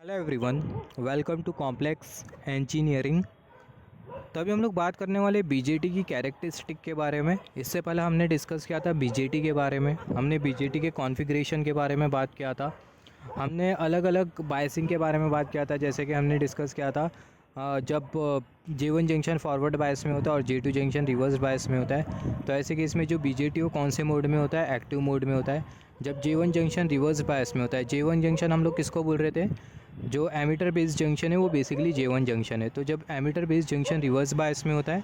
Hello everyone, welcome to complex engineering. तो अभी हम लोग बात करने वाले बीजेटी की कैरेक्टरिस्टिक के बारे में। इससे पहले हमने डिस्कस किया था बीजेटी के बारे में, हमने बीजेटी के कॉन्फ़िगरेशन के बारे में बात किया था, हमने अलग अलग बायसिंग के बारे में बात किया था। जैसे कि हमने डिस्कस किया था जब J1 जंक्शन फॉरवर्ड बायस में होता है और J2 जंक्शन रिवर्स बायस में होता है, तो ऐसे केस में जो बीजेटी वो कौन से मोड में होता है, एक्टिव मोड में होता है। जब J1 जंक्शन रिवर्स बायस में होता है, J1 जंक्शन हम लोग किसको बोल रहे थे, जो एमीटर बेस्ड जंक्शन है वो बेसिकली J1 जंक्शन है। तो जब emitter based junction reverse bias में होता है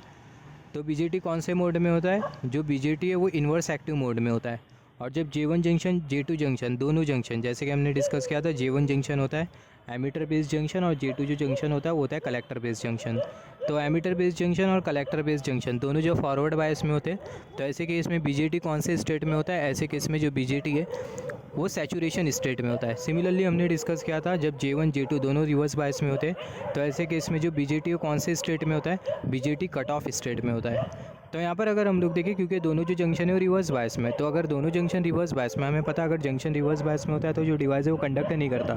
तो बीजेटी कौन से मोड में होता है, जो बीजेटी है वो इन्वर्स एक्टिव मोड में होता है। और जब J1 जंक्शन J2 जंक्शन दोनों जंक्शन, जैसे कि हमने डिस्कस किया था, J1 जंक्शन होता है एमीटर बेस्ड जंक्शन और J2 जो जंक्शन होता है वो होता है कलेक्टर बेस्ड जंक्शन। तो एमीटर बेस्ड जंक्शन और कलेक्टर बेस्ड जंक्शन दोनों जो फॉरवर्ड बायस में होते हैं, तो ऐसे केस में बीजेटी कौन से स्टेट में होता है, ऐसे केस में जो बीजेटी है वो सैचुरेशन स्टेट में होता है। सिमिलरली हमने डिस्कस किया था जब J1 J2 दोनों रिवर्स बायस में होते हैं, तो ऐसे केस में जो बीजेटी है कौन से स्टेट में होता है, बीजेटी कट ऑफ स्टेट में होता है। तो यहाँ पर अगर हम लोग देखें, क्योंकि दोनों जो जंक्शन है वो रिवर्स बायस में, तो अगर दोनों जंक्शन रिवर्स बायस में, हमें पता है अगर जंक्शन रिवर्स बायस में होता है तो जो डिवाइस है वो कंडक्ट नहीं करता।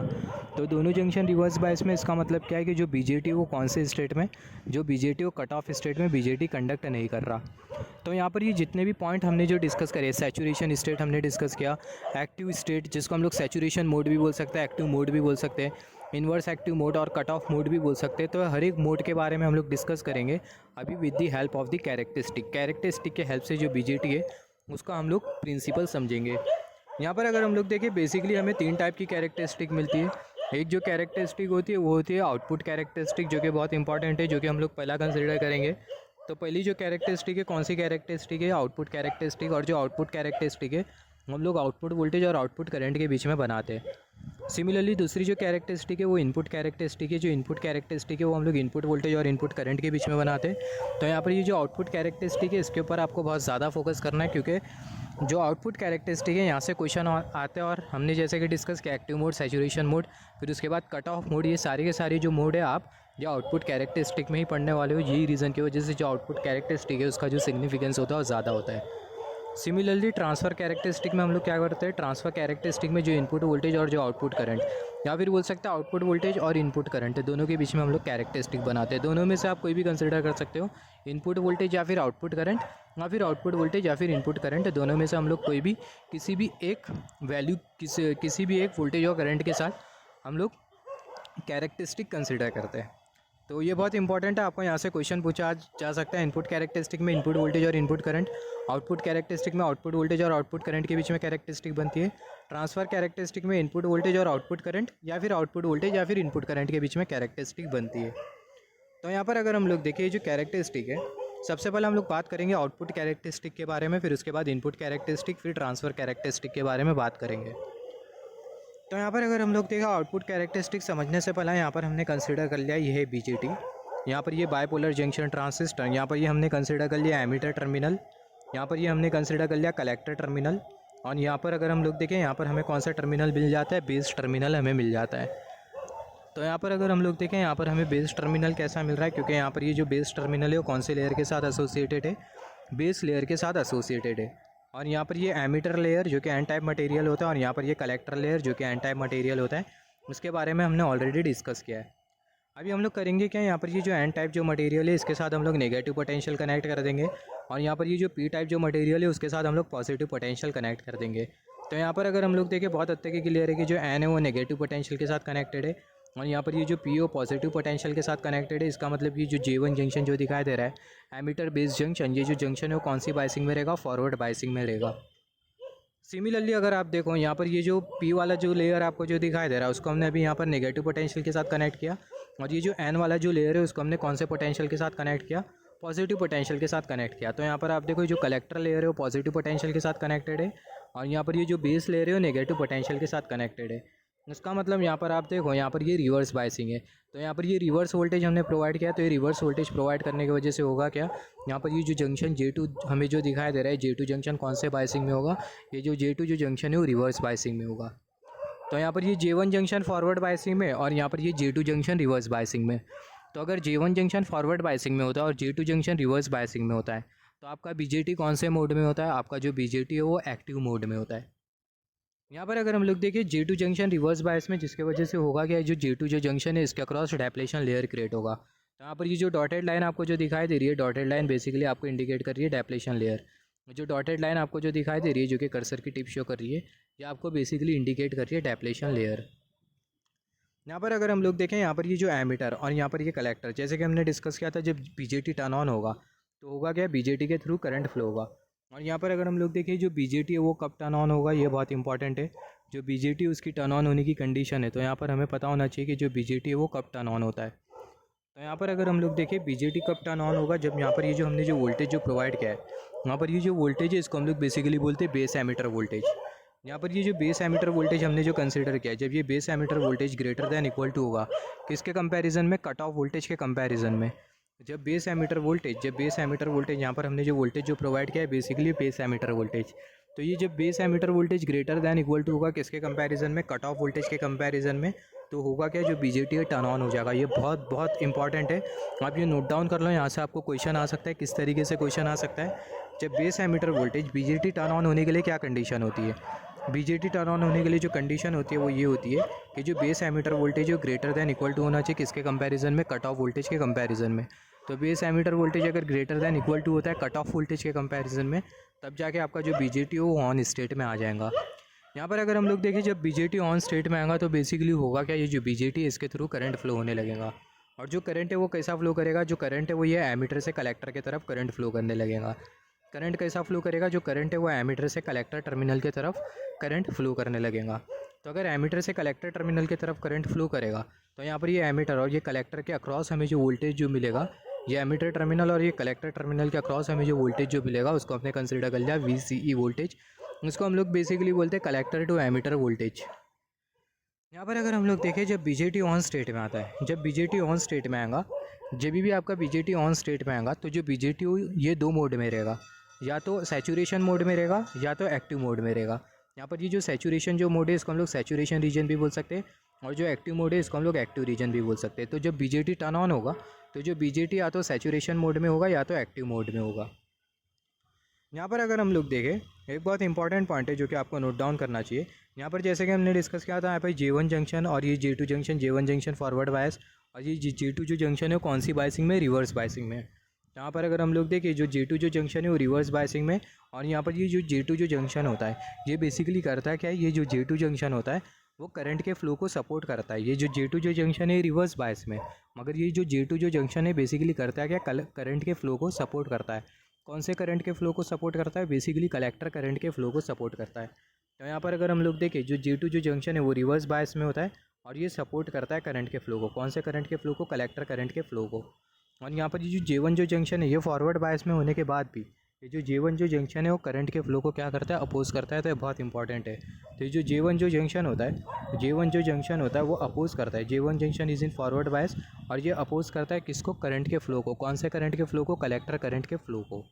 तो दोनों जंक्शन रिवर्स बायस में, इसका मतलब क्या है कि जो बीजेटी वो कौन से स्टेट में, जो बीजेटी वो कट ऑफ स्टेट में बीजेटी कंडक्ट नहीं कर रहा। तो यहाँ पर ये जितने भी पॉइंट हमने जो डिस्कस करे, सैचुरेशन स्टेट हमने डिस्कस किया, एक्टिव स्टेट जिसको हम लोग सैचुरेशन मोड भी बोल सकते हैं, एक्टिव मोड भी बोल सकते हैं, इन्वर्स एक्टिव मोड और कट ऑफ मोड भी बोल सकते हैं। तो हर एक मोड के बारे में हम लोग डिस्कस करेंगे अभी with the help of the characteristic के हेल्प से जो बीजेटी है उसका हम लोग प्रिंसिपल समझेंगे। यहाँ पर अगर हम लोग देखें, बेसिकली हमें 3 टाइप की कैरेक्टरिस्टिक मिलती है। एक जो कैरेक्टरिस्टिक होती है वो होती है आउटपुट कैरेक्टरिस्टिक, जो कि बहुत इंपॉर्टेंट है, जो कि हम लोग पहला कंसिडर करेंगे। तो पहली जो कैरेक्टरिस्टिक है, कौन सी कैरेक्टरिस्टिक है, आउटपुट कैरेक्टरिस्टिक। और जो आउटपुट कैरेक्टरिस्टिक है हम लोग आउटपुट वोल्टेज और आउटपुट करंट के बीच में बनाते हैं। सिमिलरली दूसरी जो कैरेक्टरिस्टिक है वो इनपुट कैरेक्टरिस्टिक है। जो इनपुट कैरेक्टरिस्टिक है वो हम लोग इनपुट वोल्टेज और इनपुट करंट के बीच में बनाते हैं। तो यहाँ पर ये जो आउटपुट कैरेक्टरिस्टिक है इसके ऊपर आपको बहुत ज़्यादा फोकस करना है, क्योंकि जो आउटपुट कैरेक्टरिस्टिक है यहाँ से क्वेश्चन आते हैं। और हमने जैसे कि डिस्कस किया एक्टिव मोड, सैचुरेशन मोड, फिर उसके बाद कट ऑफ मोड, ये सारी के सारी जो मोड है आप जो आउटपुट कैरेक्टरिस्टिक में ही पढ़ने वाले हो। यही रीज़न की वजह से जो आउटपुट कैरेक्टरिस्टिक है उसका जो सिग्निफिकेंस होता है वो ज़्यादा होता है। सिमिलरली ट्रांसफ़र कैरेक्टरिस्टिक में हम लोग क्या करते हैं, ट्रांसफ़र कैरेक्टरिस्टिक में जो इनपुट वोल्टेज और जो आउटपुट करंट, या फिर बोल सकते हैं आउटपुट वोल्टेज और इनपुट करंट, दोनों के बीच में हम लोग कैरेक्टरिस्टिक बनाते हैं। दोनों में से आप कोई भी कंसिडर कर सकते हो, इनपुट वोल्टेज या फिर आउटपुट करंट, या फिर आउटपुट वोल्टेज या फिर इनपुट करंट, दोनों में से हम लोग कोई भी किसी भी एक वैल्यू, किसी भी एक वोल्टेज और करंट के साथ हम लोग कैरेक्टरिस्टिक कंसिडर करते हैं। तो ये बहुत इंपॉर्टेंट है, आपको यहाँ से क्वेश्चन पूछा जा सकता है। इनपुट कैरेक्टरिस्टिक में इनपुट वोल्टेज और इनपुट करंट, आउटपुट कैरेक्टरिस्टिक में आउटपुट वोल्टेज और आउटपुट करंट के बीच में कैरेक्टरिस्टिक बनती है। ट्रांसफ़र कैरेक्टरिस्टिक में इनपुट वोल्टेज और आउटपुट करंट, या फिर आउटपुट वोल्टेज या फिर इनपुट करंट के बीच में कैरेक्टरिस्टिक बनती है। तो यहाँ पर अगर हम लोग देखें जो कैरेक्टरिस्टिक है, सबसे पहले हम लोग बात करेंगे आउटपुट कैरेक्टरिस्टिक के बारे में, फिर उसके बाद इनपुट कैरेक्टरिस्टिक, फिर ट्रांसफ़र कैरेक्टरिस्टिक के बारे में बात करेंगे। तो यहाँ पर अगर हम लोग देखा आउटपुट कैरेक्टरिस्टिक समझने से पहले यहाँ पर हमने कंसिडर कर लिया ये है बीजेटी। यहाँ पर ये बायपोलर जंक्शन ट्रांजिस्टर, यहाँ पर ये हमने कंसिडर कर लिया एमीटर टर्मिनल, यहाँ पर ये हमने कंसिडर कर लिया कलेक्टर टर्मिनल। और यहाँ पर अगर हम लोग देखें, यहाँ पर हमें कौन सा टर्मिनल मिल जाता है, बेस टर्मिनल हमें मिल जाता है। तो यहाँ पर अगर हम लोग देखें, यहाँ पर हमें बेस टर्मिनल कैसा मिल रहा है, क्योंकि यहाँ पर ये जो बेस टर्मिनल है वो कौन से लेयर के साथ एसोसिएटेड है, बेस लेयर के साथ एसोसिएटेड है। और यहाँ पर ये एमीटर लेयर जो कि एन टाइप मटेरियल होता है, और यहाँ पर ये कलेक्टर लेयर जो कि एन टाइप मटेरियल होता है, उसके बारे में हमने ऑलरेडी डिस्कस किया है। अभी हम लोग करेंगे क्या, यहाँ पर ये जो एन टाइप जो मटेरियल है इसके साथ हम लोग नेगेटिव पोटेंशियल कनेक्ट कर देंगे, और यहाँ पर ये जो पी टाइप जो मटेरियल है उसके साथ हम लोग पॉजिटिव पोटेंशियल कनेक्ट कर देंगे। तो यहाँ पर अगर हम लोग देखें, बहुत हद तक क्लियर है कि जो एन है वो नेगेटिव पोटेंशियल के साथ कनेक्टेड है, और यहाँ पर ये जो पी ओ पॉजिटिव पोटेंशियल के साथ कनेक्टेड है। इसका मतलब ये जो J1 जंक्शन जो दिखाई दे रहा है एमीटर बेस्ड जंक्शन, ये जो जंक्शन है वो कौन सी बायसिंग में रहेगा, फॉरवर्ड बायसिंग में रहेगा। सिमिलरली अगर आप देखो, यहाँ पर ये जो P वाला जो लेयर आपको जो दिखाई दे रहा है उसको हमने अभी यहाँ पर नेगेटिव पोटेंशियल के साथ कनेक्ट किया, और ये जो N वाला जो लेयर है उसको हमने कौन से पोटेंशियल के साथ कनेक्ट किया, पॉजिटिव पोटेंशियल के साथ कनेक्ट किया। तो यहाँ पर आप देखो जो कलेक्टर लेयर है वो पॉजिटिव पोटेंशियल के साथ कनेक्टेड है, और यहाँ पर ये जो बेस लेयर है वो नेगेटिव पोटेंशियल के साथ कनेक्टेड है। इसका मतलब यहाँ पर आप देखो, यहाँ पर ये रिवर्स बायसिंग है, तो यहाँ पर ये रिवर्स वोल्टेज हमने प्रोवाइड किया। तो ये रिवर्स वोल्टेज प्रोवाइड करने की वजह से होगा क्या, यहाँ पर ये जो जंक्शन J2 हमें जो दिखाई दे रहा है, J2 जंक्शन कौन से बायसिंग में होगा, ये जो J2 जो जंक्शन है वो रिवर्स बायसिंग में होगा। तो यहाँ पर ये J1 जंक्शन फॉरवर्ड बायसिंग में, और यहाँ पर ये J2 जंक्शन रिवर्स बायसिंग में। तो अगर J1 जंक्शन फॉरवर्ड बायसिंग में होता है और J2 जंक्शन रिवर्स बायसिंग में होता है, तो आपका बीजेटी कौन से मोड में होता है, आपका जो बीजेटी है वो एक्टिव मोड में होता है। यहाँ पर अगर हम लोग देखें J2 जंक्शन रिवर्स बायस में, जिसके वजह से होगा क्या, जो J2 जो जंक्शन है इसके अक्रॉस डेप्लेशन लेयर क्रिएट होगा। तो यहाँ पर ये जो डॉटेड लाइन आपको जो दिखाई दे रही है, डॉटेड लाइन बेसिकली आपको इंडिकेट कर रही है डेप्लेशन लेयर। जो डॉटेड लाइन आपको जो दिखाई दे रही है, जो कि कर्सर की टिप शो कर रही है, ये आपको बेसिकली इंडिकेट कर रही है डेप्लेशन लेयर। यहाँ पर अगर हम लोग देखें, यहाँ पर ये जो एमीटर और यहाँ पर ये कलेक्टर, जैसे कि हमने डिस्कस किया था, जब बीजेटी टर्न ऑन होगा तो होगा क्या, बीजेटी के थ्रू करंट फ्लो होगा। और यहाँ पर अगर हम लोग देखें, जो बीजेटी है वो कब टर्न ऑन होगा, ये बहुत इंपॉर्टेंट है। जो बीजेटी उसकी टर्न ऑन होने की कंडीशन है, तो यहाँ पर हमें पता होना चाहिए कि जो बीजेटी है वो कब टर्न ऑन होता है। तो यहाँ पर अगर हम लोग देखें, बीजेटी कब टर्न ऑन होगा, जब यहाँ पर ये जो हमने जो वोल्टेज जो प्रोवाइड किया है, यहाँ पर ये जो वोल्टेज है इसको हम लोग बेसिकली बोलते हैं बेस एमीटर वोल्टेज। यहाँ पर ये जो बेस एमीटर वोल्टेज हमने जो कंसीडर किया है, जब ये base emitter voltage greater than equal to होगा किसके कंपैरिजन में, कट ऑफ वोल्टेज के कंपैरिजन में। जब बेस एमीटर वोल्टेज यहाँ पर हमने जो वोल्टेज जो प्रोवाइड किया है बेसिकली बेस एमीटर वोल्टेज, तो ये जब base emitter voltage greater than equal to होगा किसके कंपैरिजन में, कट ऑफ वोल्टेज के कंपैरिजन में, तो होगा क्या, जो बीजेटी है टर्न ऑन हो जाएगा। ये बहुत बहुत इंपॉर्टेंट है, आप ये नोट डाउन कर लो, यहाँ से आपको क्वेश्चन आ सकता है। किस तरीके से क्वेश्चन आ सकता है, जब base emitter voltage BJT turn on होने के लिए क्या कंडीशन होती है, बीजेटी टर्न ऑन होने के लिए जो कंडीशन होती है वो ये होती है कि जो बेस एमीटर वोल्टेज है ग्रेटर दैन इक्वल टू होना चाहिए किसके कंपैरिजन में, कट ऑफ वोल्टेज के कंपैरिजन में। तो बेस एमीटर वोल्टेज अगर ग्रेटर दैन इक्वल टू होता है कट ऑफ वोल्टेज के कंपैरिजन में, तब जाके आपका जो बीजेटी हो वो ऑन स्टेट में आ जाएगा। यहाँ पर अगर हम लोग देखें, जब बीजेटी ऑन स्टेट में आएगा तो बेसिकली होगा क्या, ये जो बीजेटी है इसके थ्रू करंट फ्लो होने लगेगा। और जो करंट है वो कैसा फ्लो करेगा, जो करंट है वो ये एमीटर से कलेक्टर की तरफ करंट फ्लो करने लगेगा। करंट कैसा फ्लो करेगा, जो करंट है वो एमीटर से कलेक्टर टर्मिनल की तरफ करंट फ्लो करने लगेगा। तो अगर एमीटर से कलेक्टर टर्मिनल की तरफ करंट फ्लो करेगा तो यहाँ पर ये एमीटर और ये कलेक्टर के अक्रॉस हमें जो वोल्टेज जो मिलेगा, ये एमीटर टर्मिनल और ये कलेक्टर टर्मिनल के अक्रॉस हमें जो वोल्टेज जो मिलेगा उसको हमने कंसिडर कर लिया VCE वोल्टेज। उसको हम लोग बेसिकली बोलते हैं कलेक्टर टू एमीटर वोल्टेज। यहाँ पर अगर हम लोग देखें, जब बीजेटी ऑन स्टेट में आता है, जब बीजेटी ऑन स्टेट में आएगा, जब भी आपका बीजेटी ऑन स्टेट में आएगा तो जो बीजेटी हो ये दो मोड में रहेगा, या तो सैचुरेशन मोड में रहेगा या तो एक्टिव मोड में रहेगा। यहाँ पर ये जो सैचुरेशन जो मोड है इसको हम लोग सैचुरेशन रीजन भी बोल सकते हैं, और जो एक्टिव मोड है इसको हम लोग एक्टिव रीजन भी बोल सकते हैं। तो जब बीजेटी टर्न ऑन होगा तो जो बीजेटी या तो सैचुरेशन मोड में होगा या तो एक्टिव मोड में होगा। यहाँ पर अगर हम लोग देखें, एक बहुत इंपॉर्टेंट पॉइंट है जो कि आपको नोट डाउन करना चाहिए। यहाँ पर जैसे कि हमने डिस्कस किया था, यहाँ पर J1 जंक्शन और ये J2 junction, J1 junction forward बायस और ये J2 जो जंक्शन है कौन सी बायसिंग में, रिवर्स बायसिंग में। यहाँ पर अगर हम लोग देखें, जो J2 जो जंक्शन है वो रिवर्स बायसिंग में, और यहाँ पर ये जो J2 जो जंक्शन होता है ये बेसिकली करता है क्या है, ये जो J2 जंक्शन होता है वो करंट के फ्लो को सपोर्ट करता है। ये जो J2 जो जंक्शन है रिवर्स बायस में, मगर ये जो J2 जो जंक्शन है बेसिकली करता है क्या, करंट के फ्लो को सपोर्ट करता है। कौन से करंट के फ्लो को सपोर्ट करता है, बेसिकली कलेक्टर करंट के फ्लो को सपोर्ट करता है। तो यहाँ पर अगर हम लोग देखें, जो J2 जो जंक्शन है वो रिवर्स बायस में होता है और ये सपोर्ट करता है करंट के फ्लो को। कौन से करंट के फ्लो को, कलेक्टर करंट के फ्लो को। और यहाँ पर ये जो J1 जो जंक्शन है ये फॉरवर्ड बायस में होने के बाद भी ये जो J1 जो जंक्शन है वो करंट के फ्लो को क्या करता है, अपोज करता है। तो ये बहुत इंपॉर्टेंट है। तो ये जो J1 जो जंक्शन होता है, J1 जो जंक्शन होता है वो अपोज करता है, J1 junction is in forward bias, और ये अपोज करता है किसको, करंट के फ्लो को। कौन से करंट के फ्लो को, कलेक्टर करंट के फ्लो को।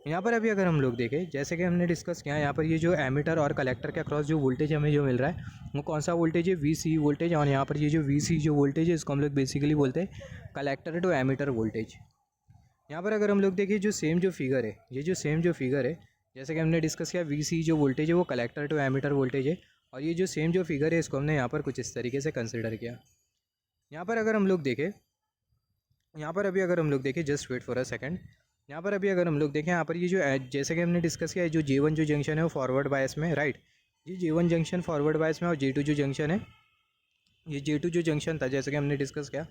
यहाँ पर अभी अगर हम लोग देखें, जैसे कि हमने डिस्कस किया, यहाँ पर ये जो एमीटर और कलेक्टर के अक्रॉस जो वोल्टेज हमें जो मिल रहा है वो कौन सा वोल्टेज है, VCE वोल्टेज। और यहाँ पर ये जो VCE जो वोल्टेज है इसको हम लोग बेसिकली बोलते हैं कलेक्टर टू एमीटर वोल्टेज। यहाँ पर अगर हम लोग देखें, जो सेम जो फिगर है, ये जो सेम जो फिगर है, जैसे कि हमने डिस्कस किया, VCE जो वोल्टेज है वो कलेक्टर टू एमीटर वोल्टेज है, और ये जो सेम जो फिगर है इसको हमने यहाँ पर कुछ इस तरीके से कंसिडर किया। यहाँ पर अगर हम लोग देखें, यहाँ पर अभी अगर हम लोग देखें, just wait for a second, यहाँ पर अभी अगर हम लोग देखें, यहाँ पर ये जो जैसे कि हमने डिस्कस किया है, जो J1 जो जंक्शन है वो फॉरवर्ड बायस में, राइट। ये J1 जंक्शन फॉरवर्ड बायस में, और J2 जो जंक्शन है, ये J2 जो जंक्शन था जैसे कि हमने डिस्कस किया,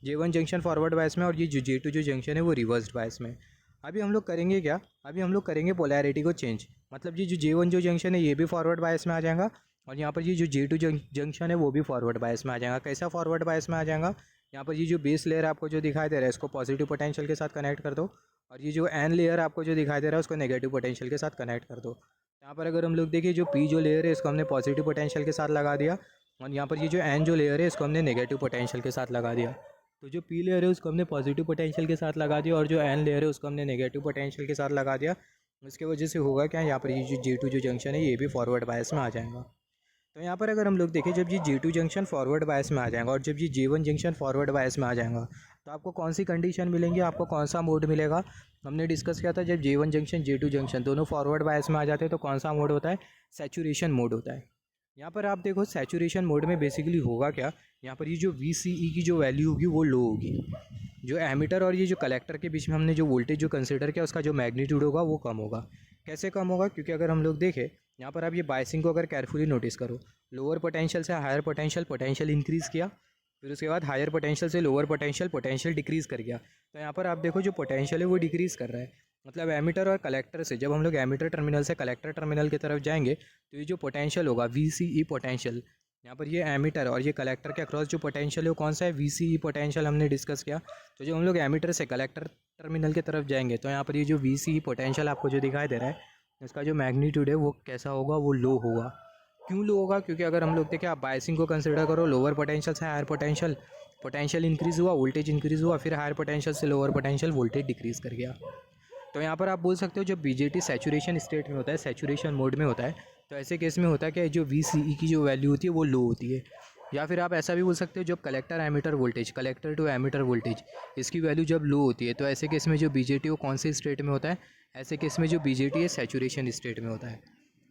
J1 जंक्शन फॉरवर्ड बायस में, और ये जो J2 जो जंक्शन है वो रिवर्स्ड बायस में। अभी हम लोग करेंगे क्या, अभी हम लोग करेंगे पोलैरिटी को चेंज। मतलब ये जो J1 जो जंक्शन है ये भी फॉरवर्ड बायस में आ जाएगा, और यहाँ पर ये जो J2 जंक्शन है वो भी फॉरवर्ड बायस में आ जाएगा। कैसा फॉरवर्ड बायस में आ जाएगा, यहाँ पर ये जो बेस लेयर आपको जो दिखाई दे रहा है इसको पॉजिटिव पोटेंशियल के साथ कनेक्ट कर दो, और ये जो एन लेयर आपको जो दिखाई दे रहा है उसको नेगेटिव पोटेंशियल के साथ कनेक्ट कर दो। यहाँ पर अगर हम लोग देखिए, जो P जो लेयर है इसको हमने पॉजिटिव पोटेंशियल के साथ लगा दिया, और यहाँ पर ये जो एन जो लेयर है इसको हमने नेगेटिव पोटेंशियल के साथ लगा दिया। तो जो P लेयर है उसको हमने पॉजिटिव पोटेंशियल के साथ लगा दिया, और जो एन लेयर है उसको हमने नेगेटिव पोटेंशियल के साथ लगा दिया। इसके वजह से होगा क्या, यहाँ पर ये जो J2 जो जंक्शन है ये भी फॉरवर्ड बायस में आ जाएगा। तो यहाँ पर अगर हम लोग देखें, जब ये J2 जंक्शन फॉरवर्ड बायस में आ जाएगा और जब ये J1 जंक्शन फॉरवर्ड बायस में आ जाएगा, तो आपको कौन सी कंडीशन मिलेंगी, आपको कौन सा मोड मिलेगा, हमने डिस्कस किया था। जब J1 जंक्शन J2 जंक्शन दोनों फॉरवर्ड बायस में आ जाते हैं तो कौन सा मोड होता है, सैचुरेशन मोड होता है। यहाँ पर आप देखो सैचुरेशन मोड में बेसिकली होगा क्या, यहाँ पर ये जो VCE की जो वैल्यू होगी वो लो होगी। जो एमीटर और ये जो कलेक्टर के बीच में हमने जो वोल्टेज जो कंसिडर किया उसका जो मैग्नीट्यूड होगा वो कम होगा। कैसे कम होगा, क्योंकि अगर हम लोग देखें यहाँ पर आप ये बायसिंग को अगर केयरफुली नोटिस करो, लोअर पोटेंशियल से हायर पोटेंशियल इंक्रीज़ किया, फिर उसके बाद हायर पोटेंशियल से लोअर पोटेंशियल डिक्रीज़ कर गया। तो यहाँ पर आप देखो जो पोटेंशियल है वो डिक्रीज़ कर रहा है। मतलब एमीटर और कलेक्टर से जब हम लोग एमीटर टर्मिनल से कलेक्टर टर्मिनल की तरफ जाएंगे तो ये जो पोटेंशियल होगा VCE पोटेंशियल, यहाँ पर ये एमीटर और ये कलेक्टर के अक्रॉस जो पोटेंशियल है वो कौन सा है, VCE पोटेंशियल हमने डिस्कस किया। तो जब हम लोग एमीटर से कलेक्टर टर्मिनल की तरफ जाएंगे तो यहाँ पर ये जो VCE पोटेंशियल आपको जो दिखाई दे रहा है इसका जो मैग्नीट्यूड है वो कैसा होगा, वो लो होगा। क्यों लो होगा, क्योंकि अगर हम लोग देखें आप बायसिंग को कंसिडर करो, लोअर पोटेंशियल से हायर पोटेंशियल इंक्रीज़ हुआ, वोल्टेज इंक्रीज़ हुआ, फिर हायर पोटेंशियल से लोअर पोटेंशियल वोल्टेज डिक्रीज़ कर गया। तो यहाँ पर आप बोल सकते हो जब BJT सैचुरेशन स्टेट में होता है, सैचुरेशन मोड में होता है, तो ऐसे केस में होता है कि जो VCE की जो वैल्यू होती है वो लो होती है। या फिर आप ऐसा भी बोल सकते हो जब collector emitter voltage, collector to emitter voltage, इसकी वैल्यू जब लो होती है तो ऐसे केस में जो BJT वो कौन से स्टेट में होता है, ऐसे केस में जो BJT है सैचुरेशन स्टेट में होता है।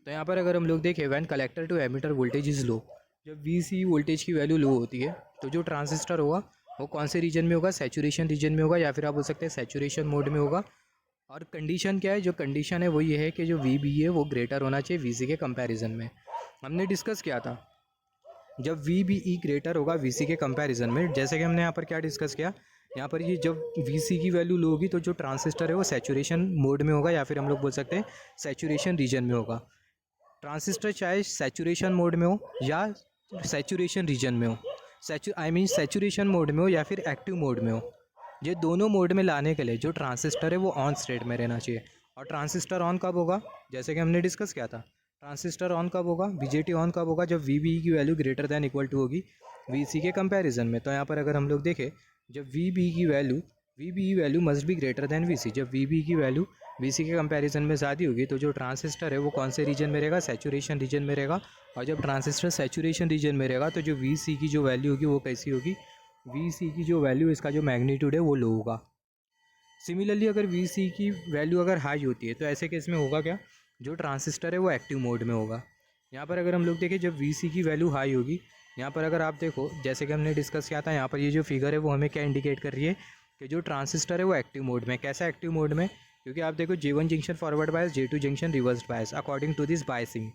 तो यहाँ पर अगर हम लोग देखें when collector to emitter voltage is low, जब VCE वोल्टेज की वैल्यू लो होती है तो जो ट्रांजिस्टर होगा वो कौन से रीजन में होगा, सैचुरेशन रीजन में होगा, या फिर आप बोल सकते हैं सैचुरेशन मोड में होगा। और कंडीशन क्या है, जो कंडीशन है वो ये है कि जो VB है वो ग्रेटर होना चाहिए VC के कंपैरिजन में। हमने डिस्कस किया था जब VBE ग्रेटर होगा VC के कंपैरिजन में, जैसे कि हमने यहाँ पर क्या डिस्कस किया, यहाँ पर ये जब VC की वैल्यू लो होगी तो जो ट्रांजिस्टर है वो सैचुरेशन मोड में होगा, या फिर हम लोग बोल सकते हैं सैचुरेशन रीजन में होगा। ट्रांजिस्टर चाहे सैचुरेशन मोड में हो या सैचुरेशन रीजन में हो, सैचुरेशन मोड में हो या फिर एक्टिव मोड में हो, ये दोनों मोड में लाने के लिए जो ट्रांजिस्टर है वो ऑन स्टेट में रहना चाहिए। और ट्रांजिस्टर ऑन कब होगा, जैसे कि हमने डिस्कस किया था, ट्रांजिस्टर ऑन कब होगा, BJT ऑन कब होगा, जब VBE की value greater than equal to होगी VC के कंपैरिजन में। तो यहाँ पर अगर हम लोग देखें जब VBE value must be greater than VC, जब VBE की वैल्यू VC के कंपैरिजन में ज़्यादा होगी तो जो ट्रांजिस्टर है वो कौन से रीजन में रहेगा, सैचुरेशन रीजन में रहेगा। और जब ट्रांजिस्टर सैचुरेशन रीजन में रहेगा तो जो VC की जो वैल्यू होगी वो कैसी होगी, VC की जो वैल्यू इसका जो मैग्नीट्यूड है वो लो होगा। सिमिलरली अगर VC की वैल्यू अगर हाई होती है तो ऐसे केस में होगा क्या, जो ट्रांजिस्टर है वो एक्टिव मोड में होगा। यहाँ पर अगर हम लोग देखें जब VC की वैल्यू हाई होगी, यहाँ पर अगर आप देखो जैसे कि हमने डिस्कस किया था, यहाँ पर ये जो फिगर है वो हमें क्या इंडिकेट कर रही है कि जो ट्रांजिस्टर है वो एक्टिव मोड में। कैसा एक्टिव मोड में, क्योंकि आप देखो J1 junction forward bias, J2 junction reverse bias according to this biasing.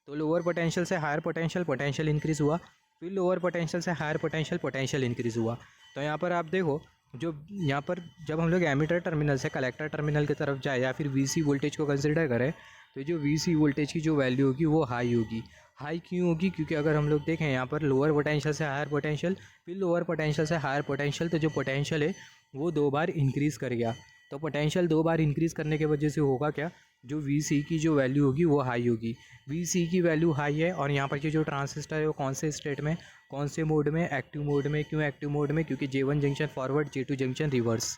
तो लोअर पोटेंशियल से हायर पोटेंशियल इंक्रीज़ हुआ, फिर लोअर पोटेंशियल से हायर पोटेंशियल इंक्रीज़ हुआ। तो यहाँ पर आप देखो जो यहाँ पर जब हम लोग एमीटर टर्मिनल से कलेक्टर टर्मिनल की तरफ जाए या फिर VC वोल्टेज को कंसिडर करें तो जो VC वोल्टेज की जो वैल्यू होगी वो हाई होगी। हाई क्यों होगी, क्योंकि अगर हम लोग देखें यहाँ पर लोअर पोटेंशियल से हायर पोटेंशियल, फिर लोअर पोटेंशियल से हायर पोटेंशियल, तो जो पोटेंशियल है वो 2 बार इंक्रीज़ कर गया। तो पोटेंशियल 2 बार इंक्रीज़ करने की वजह से होगा क्या, जो VC की जो वैल्यू होगी वो हाई होगी। VC की वैल्यू हाई है और यहाँ पर जो ट्रांजिस्टर है वो कौन से स्टेट में, कौन से मोड में, एक्टिव मोड में। क्यों एक्टिव मोड में, क्योंकि J1 junction forward, J2 junction reverse.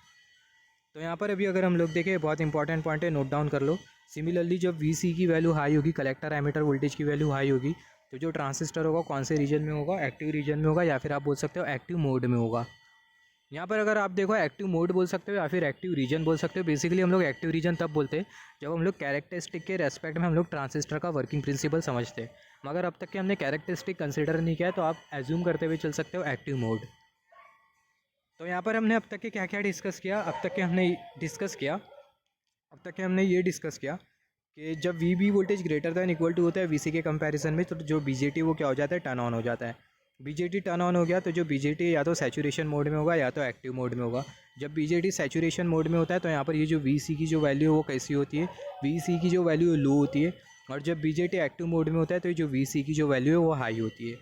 तो यहाँ पर अभी अगर हम लोग देखें बहुत इंपॉर्टेंट पॉइंट है, नोट डाउन कर लो। सिमिलरली जब VC की वैल्यू हाई होगी, कलेक्टर एमीटर वोल्टेज की वैल्यू हाई होगी, तो जो ट्रांजिस्टर होगा कौन से रीजन में होगा, एक्टिव रीजन में होगा, या फिर आप बोल सकते हो एक्टिव मोड में होगा। यहाँ पर अगर आप देखो एक्टिव मोड बोल सकते हो या फिर एक्टिव रीजन बोल सकते हो। बेसिकली हम लोग एक्टिव रीजन तब बोलते हैं जब हम लोग कैरेक्टरिस्टिक के रेस्पेक्ट में हम लोग ट्रांजिस्टर का वर्किंग प्रिंसिपल समझते हैं, मगर अब तक के हमने कैरेक्टरिस्टिक कंसिडर नहीं किया है, तो आप एज्यूम करते हुए चल सकते हो एक्टिव मोड। तो यहाँ पर हमने अब तक के क्या क्या डिस्कस किया, अब तक के हमने ये डिस्कस किया कि जब VB voltage greater than equal to होता है VC के कंपैरिजन में, तो जो BJT वो क्या हो जाता है, टर्न ऑन हो जाता है। BJT टर्न ऑन हो गया तो जो BJT या तो सैचुरेशन मोड में होगा या तो एक्टिव मोड में होगा। जब BJT सैचुरेशन मोड में होता है तो यहाँ पर ये जो VC की जो वैल्यू है वो कैसी होती है, VC की जो वैल्यू लो होती है। और जब BJT एक्टिव मोड में होता है तो ये जो VC की जो वैल्यू है वो हाई होती है।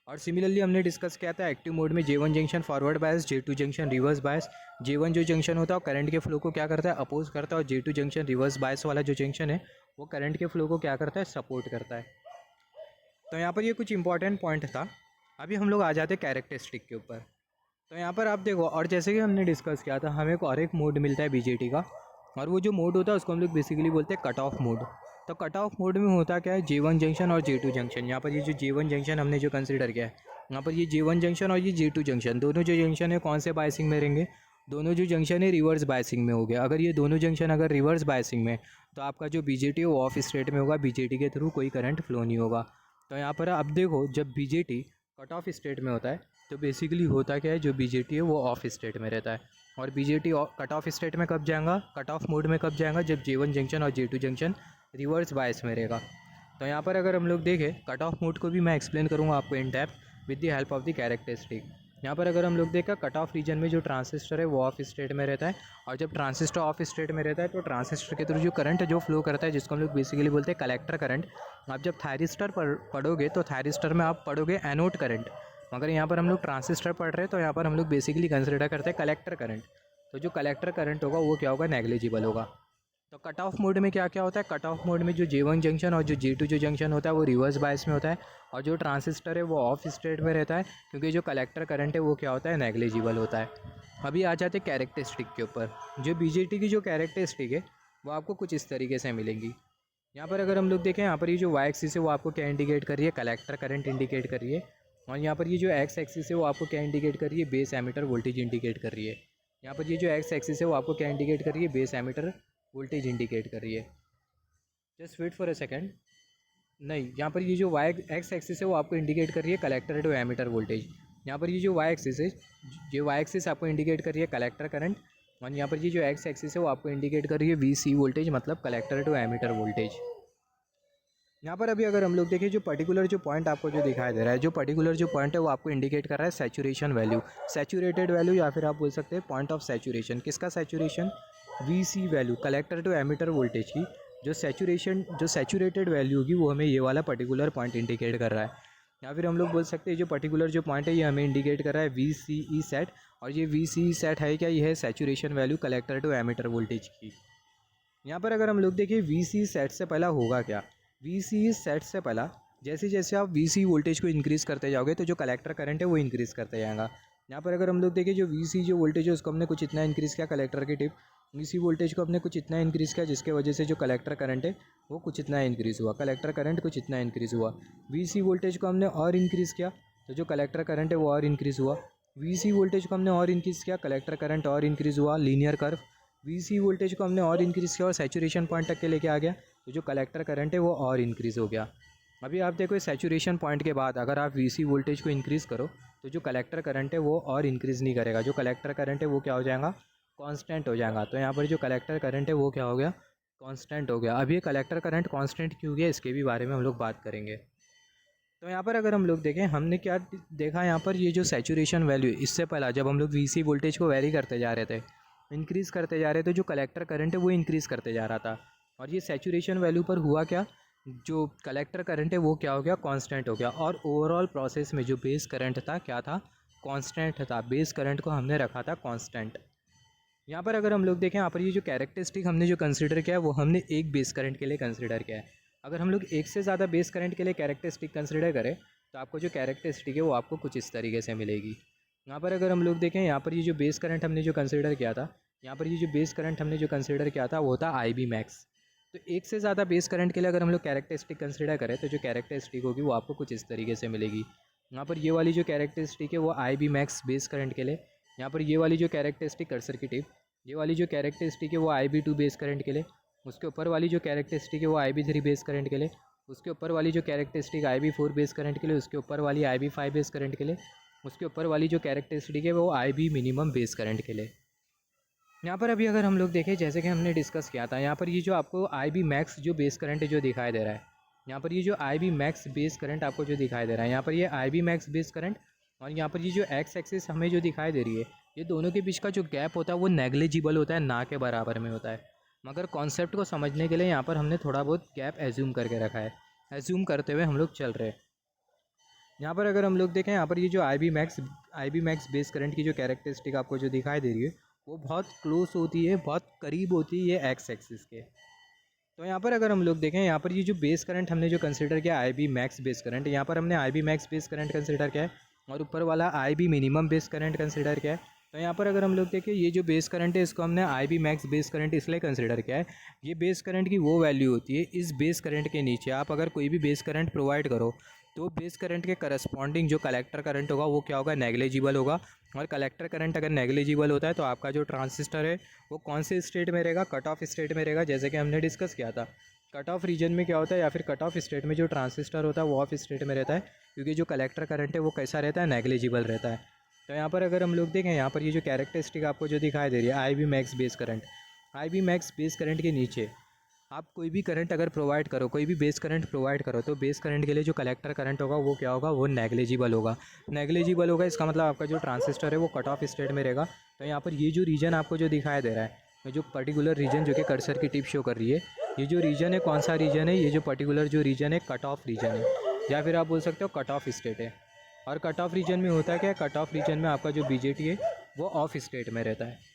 और सिमिलरली हमने डिस्कस किया था एक्टिव मोड में J1 junction forward bias, J2 junction reverse बायस। J1 जो जंक्शन होता है वो करंट के फ्लो को क्या करता है, अपोज करता है, और J2 जंक्शन रिवर्स बायस वाला जो जंक्शन है वो करंट के फ्लो को क्या करता है, सपोर्ट करता है। तो यहाँ पर ये कुछ इंपॉर्टेंट पॉइंट था। अभी हम लोग आ जाते हैं कैरेक्टरिस्टिक के ऊपर। तो यहाँ पर आप देखो, और जैसे कि हमने डिस्कस किया था, हमें और एक मोड मिलता है BJT का, और वो जो मोड होता है उसको हम लोग बेसिकली बोलते हैं कट ऑफ मोड। तो कट ऑफ मोड में होता क्या है, J1 जंक्शन और J2 जंक्शन, यहाँ पर ये जो J1 जंक्शन हमने जो कंसिडर किया है यहाँ पर ये J1 जंक्शन और ये J2 जंक्शन, दोनों जो जंक्शन है कौन से बायसिंग में रहेंगे, दोनों जो जंक्शन है रिवर्स बायसिंग में हो गया। अगर ये दोनों जंक्शन अगर रिवर्स बायसिंग में, तो आपका जो BJT है वो ऑफ स्टेट में होगा, BJT के थ्रू कोई करंट फ्लो नहीं होगा। तो यहाँ पर अब देखो, जब BJT कट ऑफ स्टेट में होता है तो बेसिकली होता क्या है, जो BJT है वो ऑफ स्टेट में रहता है। और BJT कट ऑफ स्टेट में कब जाएगा, कट ऑफ मोड में कब जाएगा, जब J1 जंक्शन और J2 जंक्शन रिवर्स बायस में रहेगा। तो यहाँ पर अगर हम लोग देखें, कट ऑफ मोड को भी मैं एक्सप्लेन करूँगा आपको in depth with the help of the characteristic. यहाँ पर अगर हम लोग देखें, कट ऑफ रीजन में जो ट्रांजिस्टर है वो ऑफ स्टेट में रहता है, और जब ट्रांजिस्टर ऑफ स्टेट में रहता है तो ट्रांजिस्टर के थ्रू जो करंट जो फ्लो करता है, जिसको हम लोग बेसिकली बोलते हैं कलेक्टर करंट। आप जब थायरिस्टर पर पढ़ोगे तो थायरिस्टर में आप पढ़ोगे एनोड करंट, मगर यहाँ पर हम लोग ट्रांजिस्टर पढ़ रहे हैं तो यहाँ पर हम लोग बेसिकली कंसिडर करते हैं कलेक्टर करंट। तो जो कलेक्टर करंट होगा वो क्या होगा, नेग्लिजिबल होगा। तो कट ऑफ मोड में क्या क्या होता है, कट ऑफ मोड में जो J1 जंक्शन और जो J2 जो जंक्शन होता है वो रिवर्स बायस में होता है, और जो ट्रांजिस्टर है वो ऑफ स्टेट में रहता है, क्योंकि जो कलेक्टर करंट है वो क्या होता है, नेग्लिजिबल होता है। अभी आ जाते हैं कैरेक्टरिस्टिक के ऊपर। जो BJT की जो कैरेक्टरिस्टिक है वो आपको कुछ इस तरीके से मिलेंगी। यहाँ पर अगर हम लोग देखें, यहाँ पर ये जो वाई एक्सिस है वो आपको क्या इंडिकेट कर रही है, कलेक्टर करंट इंडिकेट कर रही है। और यहाँ पर ये जो एक्स एक्सिस है वो आपको क्या इंडिकेट कर रही है, बेस एमीटर वोल्टेज इंडिकेट कर रही है। यहाँ पर ये जो एक्स एक्सिस है वो आपको क्या इंडिकेट कर रही है, बेस एमीटर वोल्टेज इंडिकेट कर रही है। Just wait for a second. नहीं, यहाँ पर ये जो वाई एक्स एक्सिस है वो आपको इंडिकेट कर रही है कलेक्टर टू एमीटर वोल्टेज। यहाँ पर ये जो वाई एक्सिस है, जो वाई एक्सिस आपको इंडिकेट कर रही है कलेक्टर करंट, और यहाँ पर ये जो एक्स एक्सिस है वो आपको इंडिकेट कर रही है VC वोल्टेज, मतलब कलेक्टर टू एमीटर वोल्टेज। यहाँ पर अभी अगर हम लोग देखें, जो पर्टिकुलर जो पॉइंट आपको जो दिखाई दे रहा है, जो पर्टिकुलर जो पॉइंट है वो आपको इंडिकेट कर रहा है सैचुरेशन वैल्यू, सैचुरेटेड वैल्यू, या फिर आप बोल सकते हैं पॉइंट ऑफ सैचुरेशन। किसका saturation, VC value, collector to emitter voltage की जो सैचुरेटेड वैल्यू होगी वो हमें ये वाला पर्टिकुलर पॉइंट इंडिकेट कर रहा है। या फिर हम लोग बोल सकते हैं जो पर्टिकुलर जो पॉइंट है ये हमें इंडिकेट कर रहा है VCE सेट, और ये VCE सेट है क्या, ये है saturation value collector to emitter voltage की। यहाँ पर अगर हम लोग देखिए VCE सेट से पहला होगा क्या, VCE सेट से पहला जैसे जैसे आप VCE वोल्टेज को इंक्रीज़ करते जाओगे तो जो कलेक्टर करंट है वो इंक्रीज़ करते जाएगा। यहाँ पर अगर हम लोग देखें, जो VCE जो वोल्टेज है उसको हमने कुछ इतना इंक्रीज़ किया, कलेक्टर की टिप VCE वोल्टेज को हमने कुछ इतना इंक्रीज़ किया, जिसके वजह से जो कलेक्टर करंट है वो कुछ इतना इंक्रीज़ हुआ, कलेक्टर करंट कुछ इतना इंक्रीज़ हुआ। VCE वोल्टेज को हमने और इंक्रीज़ किया तो जो कलेक्टर करंट है वो और इंक्रीज़ हुआ। VCE वोल्टेज को हमने और इंक्रीज़ किया, कलेक्टर करंट और इंक्रीज़ हुआ, लीनियर कर्व। VCE वोल्टेज को हमने और इंक्रीज़ किया और सैचुरेशन पॉइंट तक के लेके आ गया, तो जो कलेक्टर करंट है वो और इंक्रीज़ हो गया। अभी आप देखो, सैचुरेशन पॉइंट के बाद अगर आप VCE वोल्टेज को इंक्रीज़ करो तो जो कलेक्टर करंट है वो और इंक्रीज़ नहीं करेगा, जो कलेक्टर करंट है वो क्या हो जाएगा, कांस्टेंट हो जाएगा। तो यहाँ पर जो कलेक्टर करंट है वो क्या हो गया, कांस्टेंट हो गया। अब ये कलेक्टर करंट कांस्टेंट क्यों गया, इसके भी बारे में हम लोग बात करेंगे। तो यहाँ पर अगर हम लोग देखें, हमने क्या देखा, यहाँ पर ये जो सैचुरेशन वैल्यू, इससे पहला जब हम लोग VCE वोल्टेज को वेरी करते जा रहे थे, इंक्रीज़ करते जा रहे थे, जो कलेक्टर करंट है वो इंक्रीज़ करते जा रहा था, और ये सैचुरेशन वैल्यू पर हुआ क्या, जो कलेक्टर करंट है वो क्या हो गया, कांस्टेंट हो गया। और ओवरऑल प्रोसेस में जो बेस करंट था क्या था, कांस्टेंट था, बेस करंट को हमने रखा था कांस्टेंट। यहाँ पर अगर हम लोग देखें, यहाँ पर ये जो कैरेक्टरिस्टिक हमने जो कंसीडर किया है वो हमने एक बेस करंट के लिए कंसीडर किया है। अगर हम लोग एक से ज़्यादा बेस करंट के लिए कैरेक्टरिस्टिक कंसीडर करें तो आपको जो कैरेक्टरिस्टिक है वो आपको कुछ इस तरीके से मिलेगी। यहाँ पर अगर हम लोग देखें, यहाँ पर ये जो बेस करंट हमने जो कंसीडर किया था, यहाँ पर ये जो बेस करंट हमने जो कंसीडर किया था वो था IB मैक्स। तो एक से ज़्यादा बेस करंट के लिए अगर हम लोग कैरेक्टरिस्टिक कंसीडर करें तो जो कैरेक्टरिस्टिक होगी वो आपको कुछ इस तरीके से मिलेगी। यहाँ पर ये वाली जो कैरेक्टरिस्टिक है वो IB मैक्स बेस करंट के लिए, यहाँ पर ये वाली जो कैरेक्टरिस्टिक कर्सर की टिप, ये वाली जो कैरेक्टरिस्टिक है वो IB2 बेस करंट के लिए, उसके ऊपर वाली जो कैरेक्टरिस्टिक है वो IB3 बेस करंट के लिए, उसके ऊपर वाली जो कैरेक्टरिस्टिक IB4 बेस करंट के लिए, उसके ऊपर वाली IB5 बेस करंट के लिए, उसके ऊपर वाली जो कैरेक्टरिस्टिक है वो IB मिनिमम बेस करंट के लिए। यहाँ पर अभी अगर हम लोग देखें, जैसे कि हमने डिस्कस किया था, यहाँ पर ये जो आपको IB मैक्स जो बेस करंट है जो दिखाई दे रहा है, यहाँ पर ये जो IB मैक्स बेस करंट आपको जो दिखाई दे रहा है, यहाँ पर ये IB मैक्स बेस करंट, और यहाँ पर ये जो एक्स एक्सिस हमें जो दिखाई दे रही है, ये दोनों के बीच का जो गैप होता है वो नेग्लिजिबल होता है, ना के बराबर में होता है। मगर कॉन्सेप्ट को समझने के लिए यहाँ पर हमने थोड़ा बहुत गैप एज्यूम करके रखा है, एज्यूम करते हुए हम लोग चल रहे हैं। यहाँ पर अगर हम लोग देखें, यहाँ पर ये जो IB मैक्स बेस करंट की जो कैरेक्टरिस्टिक आपको जो दिखाई दे रही है वो बहुत क्लोज होती है, बहुत करीब होती है ये एक्स एक्सिस के। तो यहाँ पर अगर हम लोग देखें, यहाँ पर ये जो बेस करंट हमने जो कंसिडर किया IB मैक्स बेस करंट, यहाँ पर हमने IB max base current consider किया है, और ऊपर वाला IB minimum base current consider किया है। तो यहाँ पर अगर हम लोग देखें, ये जो बेस करंट है इसको हमने IB मैक्स बेस करंट इसलिए कंसिडर किया है, ये बेस करंट की वो वैल्यू होती है, इस बेस करंट के नीचे आप अगर कोई भी बेस करंट प्रोवाइड करो तो बेस करंट के करस्पॉन्डिंग जो कलेक्टर करंट होगा वो क्या होगा, नेग्लिजिबल होगा। और कलेक्टर करंट अगर नेग्लिजिबल होता है तो आपका जो ट्रांजिस्टर है वो कौन से स्टेट में रहेगा, कट ऑफ स्टेट में रहेगा, जैसे कि हमने डिस्कस किया था। कट ऑफ रीजन में क्या होता है, या फिर कट ऑफ स्टेट में जो ट्रांजिस्टर होता है वो ऑफ स्टेट में रहता है, क्योंकि जो कलेक्टर करंट है वो कैसा रहता है, नेग्लिजिबल रहता है। तो यहाँ पर अगर हम लोग देखें, यहाँ पर ये जो कैरेक्टरिस्टिक आपको जो दिखाई दे रही है, I B max base current, I B max base current के नीचे आप कोई भी करंट अगर प्रोवाइड करो, कोई भी बेस करंट प्रोवाइड करो, तो बेस करंट के लिए जो कलेक्टर करंट होगा वो क्या होगा, वो नेग्लिजिबल होगा। नेग्लिजिबल होगा इसका मतलब आपका जो ट्रांजिस्टर है वो कट ऑफ स्टेट में रहेगा। तो यहाँ पर ये जो रीजन आपको जो दिखाई दे रहा है, ये जो पर्टिकुलर रीजन जो कि कर्सर की टिप शो कर रही है, ये जो रीजन है कौन सा रीजन है, ये जो पर्टिकुलर जो रीजन है कट ऑफ रीजन है, या फिर आप बोल सकते हो कट ऑफ स्टेट है। और कट ऑफ रीजन में होता है क्या, कट ऑफ रीजन में आपका जो बीजेटी है वो ऑफ स्टेट में रहता है।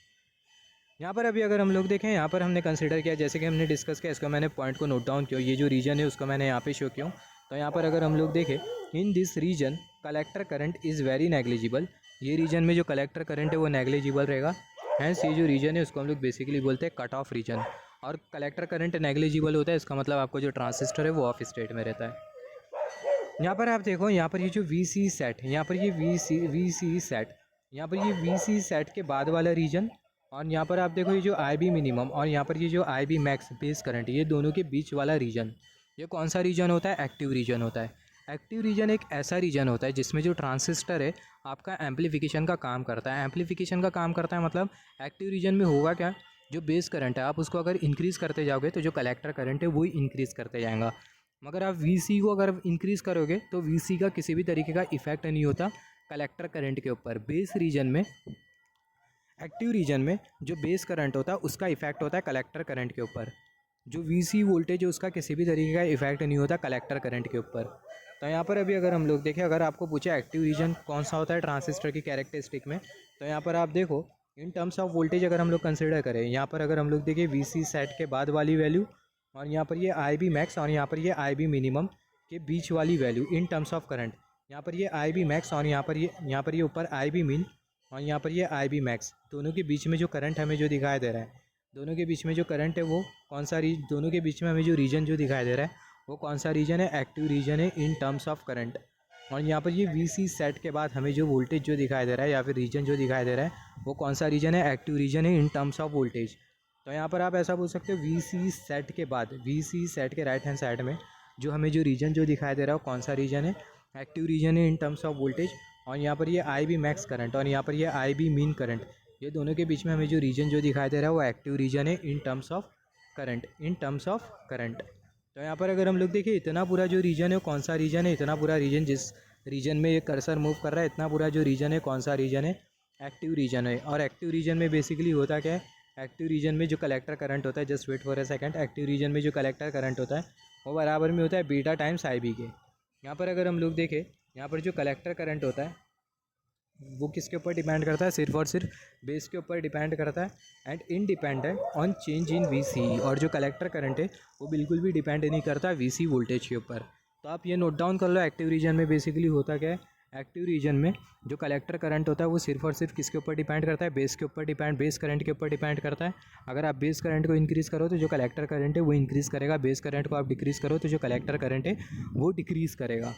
यहाँ पर अभी अगर हम लोग देखें, यहाँ पर हमने कंसिडर किया, जैसे कि हमने डिस्कस किया, इसका मैंने पॉइंट को नोट डाउन किया, ये जो रीजन है उसको मैंने यहाँ पे शो किया। तो यहाँ पर अगर हम लोग देखें, in this region collector current is very negligible, ये रीजन में जो कलेक्टर करंट है वो नेग्लिजिबल रहेगा। हैंस ये जो रीजन है उसको हम लोग बेसिकली बोलते हैं कट ऑफ रीजन। और कलेक्टर करंट नेग्लिजिबल होता है, इसका मतलब आपको जो ट्रांजिस्टर है वो ऑफ स्टेट में रहता है। यहाँ पर आप देखो, यहाँ पर ये जो वी सी सेट, यहाँ पर ये वी सी सेट, यहाँ पर ये वी सी सेट के बाद वाला रीजन, और यहाँ पर आप देखो ये जो आई बी मिनिमम और यहाँ पर ये जो आई बी मैक्स बेस करंट, ये दोनों के बीच वाला रीजन, ये कौन सा रीजन होता है, एक्टिव रीजन होता है। एक्टिव रीजन एक ऐसा रीजन होता है जिसमें जो ट्रांजिस्टर है आपका एम्पलीफिकेशन का काम करता है। एम्पलीफिकेशन का काम करता है मतलब एक्टिव रीजन में होगा क्या, जो बेस करंट है आप उसको अगर इंक्रीज़ करते जाओगे तो जो कलेक्टर करंट है वही इंक्रीज़ करते जाएगा। मगर आप वी को अगर इंक्रीज़ करोगे तो वी का किसी भी तरीके का इफेक्ट नहीं होता कलेक्टर करंट के ऊपर। बेस रीजन में, एक्टिव रीजन में जो बेस करंट होता है उसका इफेक्ट होता है कलेक्टर करंट के ऊपर। जो वी वोल्टेज है उसका किसी भी तरीके का इफेक्ट नहीं होता कलेक्टर करंट के ऊपर। तो यहाँ पर अभी अगर हम लोग देखें, अगर आपको पूछे एक्टिव रीजन कौन सा होता है ट्रांजिस्टर की कैरेक्टरिस्टिक में, तो यहाँ पर आप देखो इन टर्म्स ऑफ वोल्टेज अगर हम लोग कंसिडर करें, यहाँ पर अगर हम लोग देखें वी सेट के बाद वाली वैल्यू, और यहाँ पर ये आई बी मैक्स और यहाँ पर ये आई बी मिनिमम के बीच वाली value in terms of current, यहाँ पर ये आई बी मैक्स और यहाँ पर ये ऊपर आई बी मिन और यहाँ पर ये आई बी मैक्स, दोनों के बीच में जो करंट हमें जो दिखाई दे रहा है, दोनों के बीच में जो करंट है वो कौन सा दोनों के बीच में हमें जो रीजन जो दिखाई दे रहा है वो कौन सा रीजन है, एक्टिव रीजन है इन टर्म्स ऑफ करंट। और यहाँ पर ये वी सेट के बाद हमें जो वोल्टेज जो दिखाई दे रहा है या फिर रीजन जो दिखाई दे रहा है वो कौन सा रीजन है, एक्टिव रीजन है इन टर्म्स ऑफ वोल्टेज। तो यहाँ पर आप ऐसा बोल सकते हो वी सेट के बाद, वी सेट के राइट हैंड साइड में जो हमें जो रीजन जो दिखाई दे रहा है वो कौन सा रीजन है, एक्टिव रीजन है इन टर्म्स ऑफ वोल्टेज। और यहाँ पर ये आई बी मैक्स करंट और यहाँ पर ये आई बी मीन करंट, ये दोनों के बीच में हमें जो रीजन जो दिखाई दे रहा है वो एक्टिव रीजन है in terms of current, in terms of current. तो यहाँ पर अगर हम लोग देखिए इतना पूरा जो रीजन है कौन सा रीजन है, इतना पूरा रीजन जिस रीजन में ये कर्सर मूव कर रहा है, इतना पूरा जो रीजन है कौन सा रीजन है, एक्टिव रीजन है। और एक्टिव रीजन में बेसिकली होता क्या है, एक्टिव रीजन में जो कलेक्टर करंट होता है, just wait for a second, active region में जो कलेक्टर करंट होता है वो बराबर में होता है बीटा टाइम्स आई बी के। यहाँ पर अगर हम लोग देखें, यहाँ पर जो कलेक्टर करंट होता है वो किसके ऊपर डिपेंड करता है, सिर्फ और सिर्फ बेस के ऊपर डिपेंड करता है and independent on change in V. और जो कलेक्टर करंट है वो बिल्कुल भी डिपेंड नहीं करता वी वोल्टेज के ऊपर। तो आप ये नोट डाउन कर लो, एक्टिव रीजन में बेसिकली होता क्या है, एक्टिव रीजन में जो कलेक्टर करंट होता है वो सिर्फ और सिर्फ किसके ऊपर डिपेंड करता है, बेस के ऊपर डिपेंड, बेस करंट के ऊपर डिपेंड करता है। अगर आप बेस करंट को इंक्रीज़ करो तो जो कलेक्टर करंट है वो इंक्रीज़ करेगा, बेस करंट को आप डिक्रीज़ करो तो जो कलेक्टर करंट है वो डिक्रीज़ करेगा।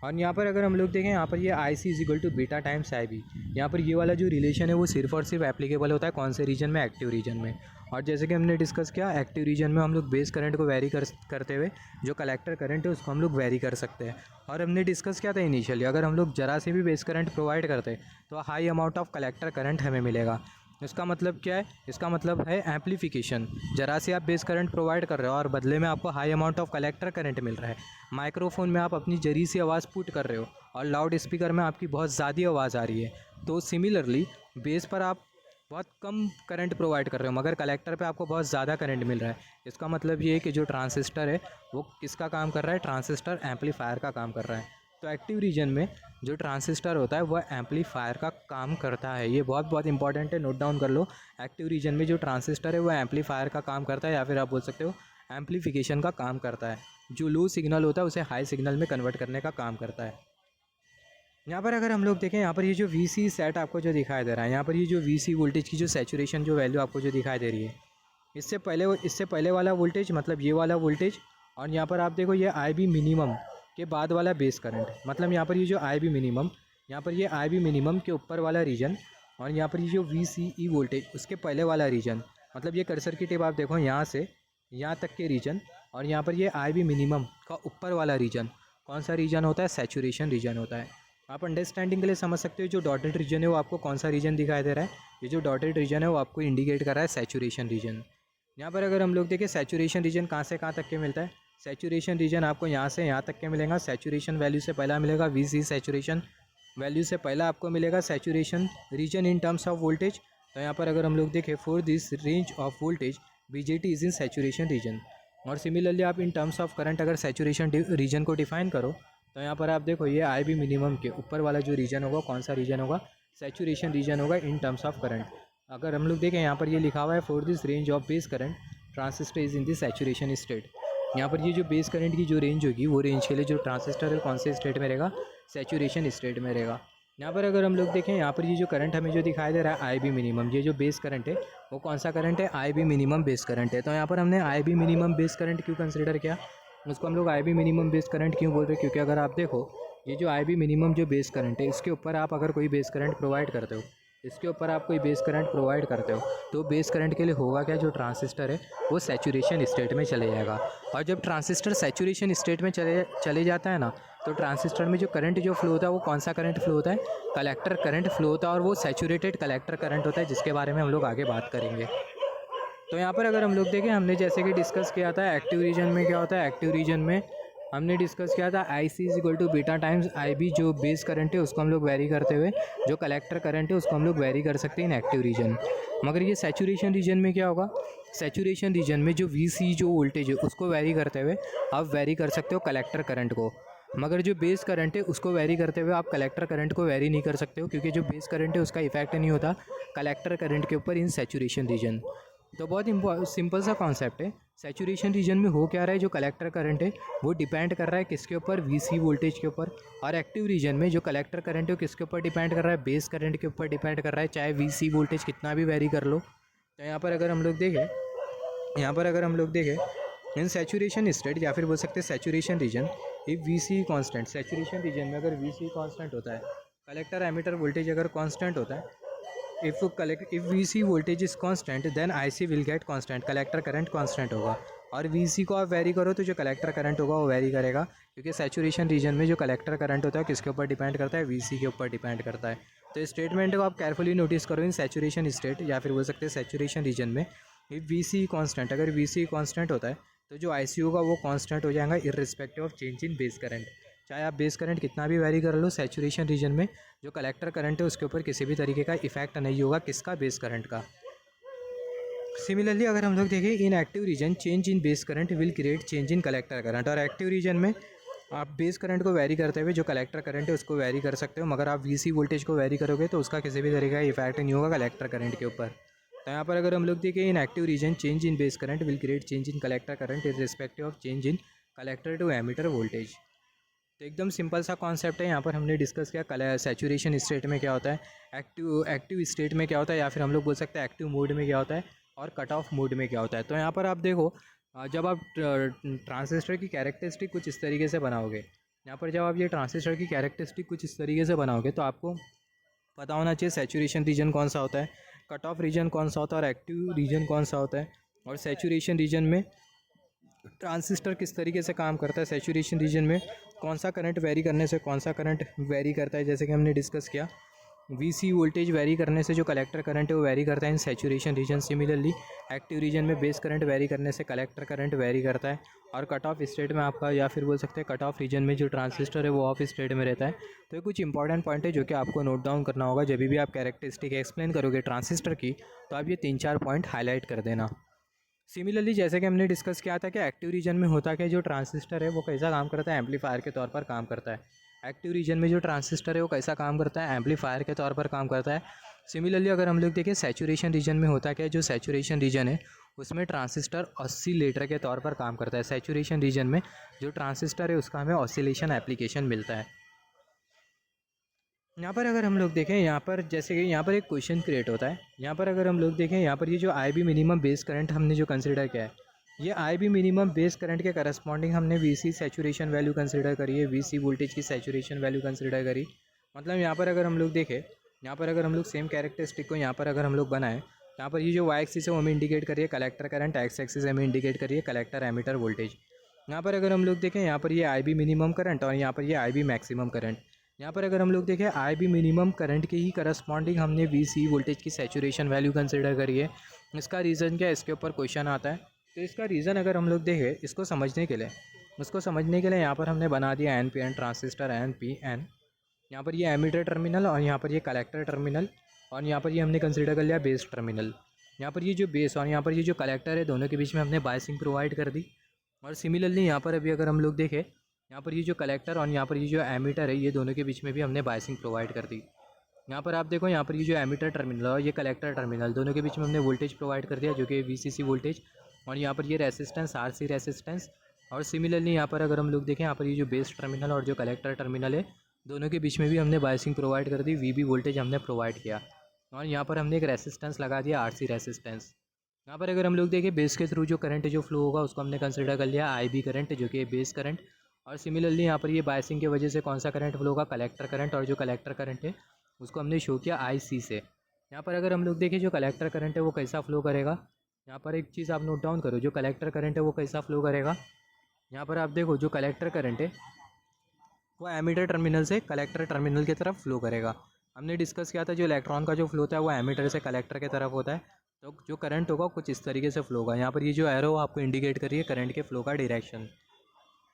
और यहाँ पर अगर हम लोग देखें, यहाँ पर ये I C is equal to beta times I B, यहाँ पर ये वाला जो रिलेशन है वो सिर्फ और सिर्फ एप्लीकेबल होता है कौन से रीजन में, एक्टिव रीजन में। और जैसे कि हमने डिस्कस किया, एक्टिव रीजन में हम लोग बेस करंट को वेरी करते हुए जो कलेक्टर करंट है उसको हम लोग वेरी कर सकते हैं। और हमने डिस्कस किया था इनिशियली, अगर हम लोग ज़रा से भी बेस करंट प्रोवाइड करते तो high amount of collector current हमें मिलेगा। इसका मतलब क्या है, इसका मतलब है एम्पलीफिकेशन। जरा से आप बेस करंट प्रोवाइड कर रहे हो और बदले में आपको high amount of collector current मिल रहा है। माइक्रोफोन में आप अपनी जरी सी आवाज़ पुट कर रहे हो और लाउड स्पीकर में आपकी बहुत ज़्यादा आवाज़ आ रही है। तो सिमिलरली बेस पर आप बहुत कम करंट प्रोवाइड कर रहे हो मगर कलेक्टर पे आपको बहुत ज़्यादा करंट मिल रहा है। इसका मतलब ये है कि जो ट्रांजिस्टर है वो किसका काम कर रहा है, ट्रांजिस्टर एम्पलीफायर का काम कर रहा है। तो एक्टिव रीजन में जो ट्रांजिस्टर होता है वह एम्पलीफायर का काम करता है। ये बहुत इंपॉर्टेंट है, नोट डाउन कर लो। एक्टिव रीजन में जो ट्रांजिस्टर है वह एम्पलीफायर का काम करता है या फिर आप बोल सकते हो एम्पलीफिकेशन का काम करता है। जो लो सिग्नल होता है उसे हाई सिग्नल में कन्वर्ट करने का काम करता है। यहाँ पर अगर हम लोग देखें, यहाँ पर ये जो वी सेट आपको जो दिखाई दे रहा है, यहाँ पर ये जो वी वोल्टेज की जो सैचुरेशन जो वैल्यू आपको जो दिखाई दे रही है, इससे पहले वाला वोल्टेज मतलब ये वाला वोल्टेज, और यहाँ पर आप देखो ये आई बी मिनिमम, के बाद वाला बेस करंट, मतलब यहाँ पर ये जो आई बी मिनिमम, यहाँ पर ये आई बी मिनिमम के ऊपर वाला रीजन, और यहाँ पर ये जो वी सी ई वोल्टेज उसके पहले वाला रीजन, मतलब ये कर्सर की टिप आप देखो यहाँ से यहाँ तक के रीजन, और यहाँ पर ये आई बी मिनिमम का ऊपर वाला रीजन कौन सा रीजन होता है, सैचुरेशन रीजन होता है। आप अंडरस्टैंडिंग के लिए समझ सकते हो जो डॉटेड रीजन है वो आपको कौन सा रीजन दिखाई दे रहा है, ये जो डॉटेड रीजन है वो आपको इंडिकेट कर रहा है सैचुरेशन रीजन। यहाँ पर अगर हम लोग देखें सैचुरेशन रीजन कहाँ से कहाँ तक के मिलता है, सैचुरेशन रीजन आपको यहाँ से यहाँ तक के मिलेगा। सैचुरेशन वैल्यू से पहला मिलेगा वी सी, सैचुरेशन वैल्यू से पहला आपको मिलेगा saturation region in terms of voltage. तो यहाँ पर अगर हम लोग देखें for this range of voltage BJT is in saturation reason. और सिमिलरली आप इन टर्म्स ऑफ करंट अगर सैचुरेशन रीजन को डिफाइन करो तो यहाँ पर आप देखो ये आई बी मिनिमम के ऊपर वाला जो रीजन होगा कौन सा रीजन होगा, सैचुरेशन रीजन होगा इन टर्म्स ऑफ करंट। अगर हम लोग देखें यहाँ पर ये लिखा हुआ है for this range of base current transistor is in the saturation state. यहाँ पर ये जो बेस करंट की जो रेंज होगी वो रेंज के लिए जो ट्रांजिस्टर है कौन से स्टेट में रहेगा, सैचुरेशन स्टेट में रहेगा। यहाँ पर अगर हम लोग देखें यहाँ पर ये जो करंट हमें जो दिखाई दे रहा है आई बी मिनिमम, ये जो बेस करंट है वो कौन सा करंट है, I B minimum base current है। तो यहाँ पर हमने I B minimum base current क्यों कंसिडर किया, उसको हम लोग आई बी मिनिमम बेस करंट क्यों बोल रहे हैं, क्योंकि अगर आप देखो ये जो आई बी मिनिमम जो बेस करंट है इसके ऊपर आप अगर कोई बेस करंट प्रोवाइड करते हो, इसके ऊपर आप कोई बेस करंट प्रोवाइड करते हो तो बेस करंट के लिए होगा क्या, जो ट्रांजिस्टर है वो सैचुरेशन स्टेट में चले जाएगा। और जब ट्रांजिस्टर सैचुरेशन स्टेट में चले जाता है ना तो ट्रांजिस्टर में जो करंट जो फ्लो होता है वो कौन सा करंट फ्लो होता है, कलेक्टर करंट फ्लो होता है, और वो सैचुरेटेड कलेक्टर करंट होता है जिसके बारे में हम लोग आगे बात करेंगे। तो यहाँ पर अगर हम लोग देखें हमने जैसे कि डिस्कस किया था एक्टिव रीजन में क्या होता है, एक्टिव रीजन में हमने डिस्कस किया था I C is equal to beta times I B, जो बेस करंट है उसको हम लोग वेरी करते हुए जो कलेक्टर करंट है उसको हम लोग वेरी कर सकते हैं इन एक्टिव रीजन। मगर ये सैचुरेशन रीजन में क्या होगा, सैचुरेशन रीजन में जो वी सी जो वोल्टेज है उसको वेरी करते हुए आप वेरी कर सकते हो कलेक्टर करंट को, मगर जो बेस करंट है उसको वेरी करते हुए आप कलेक्टर करंट को वेरी नहीं कर सकते हो, क्योंकि जो बेस करंट है उसका इफेक्ट नहीं होता कलेक्टर करंट के ऊपर इन सैचुरेशन रीजन। तो बहुत सिंपल सा कॉन्सेप्ट है, सैचुरेशन रीजन में हो क्या रहा है, जो कलेक्टर करंट है वो डिपेंड कर रहा है किसके ऊपर, वीसी वोल्टेज के ऊपर। और एक्टिव रीजन में जो कलेक्टर करंट है वो किसके ऊपर डिपेंड कर रहा है, बेस करंट के ऊपर डिपेंड कर रहा है, चाहे वीसी वोल्टेज कितना भी वेरी कर लो। तो यहाँ पर अगर हम लोग देखें इन सैचुरेशन स्टेट या फिर बोल सकते हैं saturation region, if V C constant, saturation region में अगर वी सी कॉन्स्टेंट होता है, कलेक्टर एमीटर वोल्टेज अगर कॉन्स्टेंट होता है, if VC voltage is constant then IC will get constant, collector current constant होगा। और VC को आप वेरी करो तो जो कलेक्टर करंट होगा वो वेरी करेगा, क्योंकि सैचुरेशन रीजन में जो कलेक्टर करंट होता है किसके ऊपर डिपेंड करता है, VC के ऊपर डिपेंड करता है। तो इस स्टेटमेंट को आप केयरफुली नोटिस करो इन सैचुरेशन स्टेट या फिर बोल सकते हैं सैचुरेशन रीजन में इफ VC कांस्टेंट, अगर VC कांस्टेंट होता है तो जो IC होगा वो कांस्टेंट हो जाएगा irrespective of change in base current. चाहे आप बेस करंट कितना भी वेरी कर लो, सैचुरेशन रीजन में जो कलेक्टर करंट है उसके ऊपर किसी भी तरीके का इफेक्ट नहीं होगा, किसका, बेस करंट का। सिमिलरली अगर हम लोग देखें in active region change in base current will create change in collector current. और एक्टिव रीजन में आप बेस करंट को वेरी करते हुए जो कलेक्टर करंट है उसको वेरी कर सकते हो, मगर आप VC वोल्टेज को वेरी करोगे तो उसका किसी भी तरीके का इफेक्ट नहीं होगा कलेक्टर करंट के ऊपर। तो यहाँ पर अगर हम लोग देखें in active region change in base current will create change in collector current irrespective of change in collector to emitter voltage. तो एकदम सिंपल सा कॉन्सेप्ट है, यहाँ पर हमने डिस्कस किया सैचुरेशन स्टेट में क्या होता है, एक्टिव स्टेट में क्या होता है, या फिर हम लोग बोल सकते हैं एक्टिव मोड में क्या होता है, और कट ऑफ मोड में क्या होता है। तो यहाँ पर आप देखो जब आप ट्रांजिस्टर की कैरेक्टरिस्टिक कुछ इस तरीके से बनाओगे, यहाँ पर जब आप ये ट्रांजिस्टर की कैरेक्टरिस्टिक कुछ इस तरीके से बनाओगे तो आपको पता होना चाहिए सैचुरेशन रीजन कौन सा होता है, कट ऑफ रीजन कौन सा होता है, और एक्टिव रीजन कौन सा होता है, और सैचुरेशन रीजन में ट्रांजिस्टर किस तरीके से काम करता है, सैचुरेशन रीजन में कौन सा करंट वेरी करने से कौन सा करंट वेरी करता है। जैसे कि हमने डिस्कस किया VC वोल्टेज वेरी करने से जो कलेक्टर करंट है वो वेरी करता है in saturation region. Similarly active region में बेस करंट वेरी करने से कलेक्टर करंट वेरी करता है, और कट ऑफ स्टेट में आपका, या फिर बोल सकते हैं कट ऑफ रीजन में जो ट्रांजिस्टर है वो ऑफ स्टेट में रहता है। तो ये कुछ इंपॉर्टेंट पॉइंट है जो कि आपको नोट डाउन करना होगा, जब भी आप कैरेक्टरिस्टिक एक्सप्लेन करोगे ट्रांजिस्टर की तो आप ये 3-4 पॉइंट हाईलाइट कर देना। सिमिलरली जैसे कि हमने डिस्कस किया था कि एक्टिव रीजन में होता क्या, जो ट्रांजिस्टर है वो कैसा काम करता है, एम्पलीफायर के तौर पर काम करता है। एक्टिव रीजन में जो ट्रांजिस्टर है वो कैसा काम करता है, एम्पलीफायर के तौर पर काम करता है। सिमिलरली अगर हम लोग देखें सैचुरेशन रीजन में होता क्या है, जो सैचुरेशन रीजन है उसमें ट्रांजिस्टर ऑसिलेटर के तौर पर काम करता है। सैचुरेशन रीजन में जो ट्रांजिस्टर है उसका हमें ऑसिलेशन एप्लीकेशन मिलता है। यहाँ पर अगर हम लोग देखें, यहाँ पर जैसे कि यहाँ पर एक क्वेश्चन क्रिएट होता है, यहाँ पर अगर हम लोग देखें, यहाँ पर ये जो IB मिनिमम बेस करंट हमने जो कंसिडर किया है, ये I B minimum base current के करस्पॉन्डिंग हमने V C saturation value consider करी है, वी सी वोल्टेज की सैचुरेशन वैल्यू कंसिडर करी। मतलब यहाँ पर अगर हम लोग देखें, यहाँ पर अगर हम लोग सेम कैरेक्टरिस्टिक को यहाँ पर अगर हम लोग बनाएं, यहाँ पर ये जो वाई एक्सिस है वो हमें इंडिकेट करिए कलेक्टर करंट, एक्स एक्सिस हमें इंडिकेट करिए कलेक्टर एमीटर वोल्टेज। यहाँ पर अगर हम लोग देखें, यहाँ पर ये आई बी मिनिमम करंट और यहाँ पर ये आई बी मैक्सिमम करंट। यहाँ पर अगर हम लोग देखें आई बी मिनिमम करंट के ही करस्पॉन्डिंग हमने वी सी वोल्टेज की सैचुरेशन वैल्यू कंसिडर करी है। इसका रीज़न क्या है, इसके ऊपर क्वेश्चन आता है। तो इसका रीज़न अगर हम लोग देखें इसको समझने के लिए, यहाँ पर हमने बना दिया N P N transistor N P N. यहाँ पर ये एमीटर टर्मिनल और यहाँ पर ये कलेक्टर टर्मिनल और यहाँ पर ये हमने कंसिडर कर लिया बेस टर्मिनल। यहाँ पर ये जो बेस और यहाँ पर ये जो कलेक्टर है दोनों के बीच में हमने बायसिंग प्रोवाइड कर दी। और सिमिलरली यहाँ पर अभी अगर हम लोग देखें, यहाँ पर ये जो कलेक्टर और यहाँ पर ये जो एमीटर है ये दोनों के बीच में भी हमने बायसिंग प्रोवाइड कर दी। यहाँ पर आप देखो, यहाँ पर ये जो एमीटर टर्मिनल और ये कलेक्टर टर्मिनल दोनों के बीच में हमने वोल्टेज प्रोवाइड कर दिया जो कि वीसीसी वोल्टेज, और यहाँ पर ये रेसिस्टेंस आरसी रेसिस्टेंस। और सिमिलरली यहाँ पर अगर हम लोग देखें, यहाँ पर ये जो बेस टर्मिनल और जो कलेक्टर टर्मिनल है दोनों के बीच में भी हमने बायसिंग प्रोवाइड कर दी, वीबी वोल्टेज हमने प्रोवाइड किया। और यहाँ पर हमने एक रेसिस्टेंस लगा दिया आरसी रेसिस्टेंस। यहाँ पर अगर हम लोग देखें बेस के थ्रू जो करंट जो फ्लो होगा उसको हमने कंसिडर कर लिया आईबी करंट जो कि बेस करंट। और सिमिलरली यहाँ पर ये बायसिंग की वजह से कौन सा करंट फ्लो होगा, कलेक्टर करंट, और जो कलेक्टर करंट है उसको हमने शो किया आईसी से। यहाँ पर अगर हम लोग देखें जो कलेक्टर करंट है वो कैसा फ्लो करेगा, यहाँ पर एक चीज़ आप नोट डाउन करो, जो कलेक्टर करंट है वो कैसा फ्लो करेगा। यहाँ पर आप देखो जो कलेक्टर करंट है वो एमीटर टर्मिनल से कलेक्टर टर्मिनल की तरफ फ्लो करेगा। हमने डिस्कस किया था जो इलेक्ट्रॉन का जो फ्लो होता है वो एमीटर से कलेक्टर की तरफ होता है, तो जो करंट होगा कुछ इस तरीके से फ्लो होगा। यहाँ पर ये जो एरो आपको इंडिकेट करिए करंट के फ्लो का डायरेक्शन।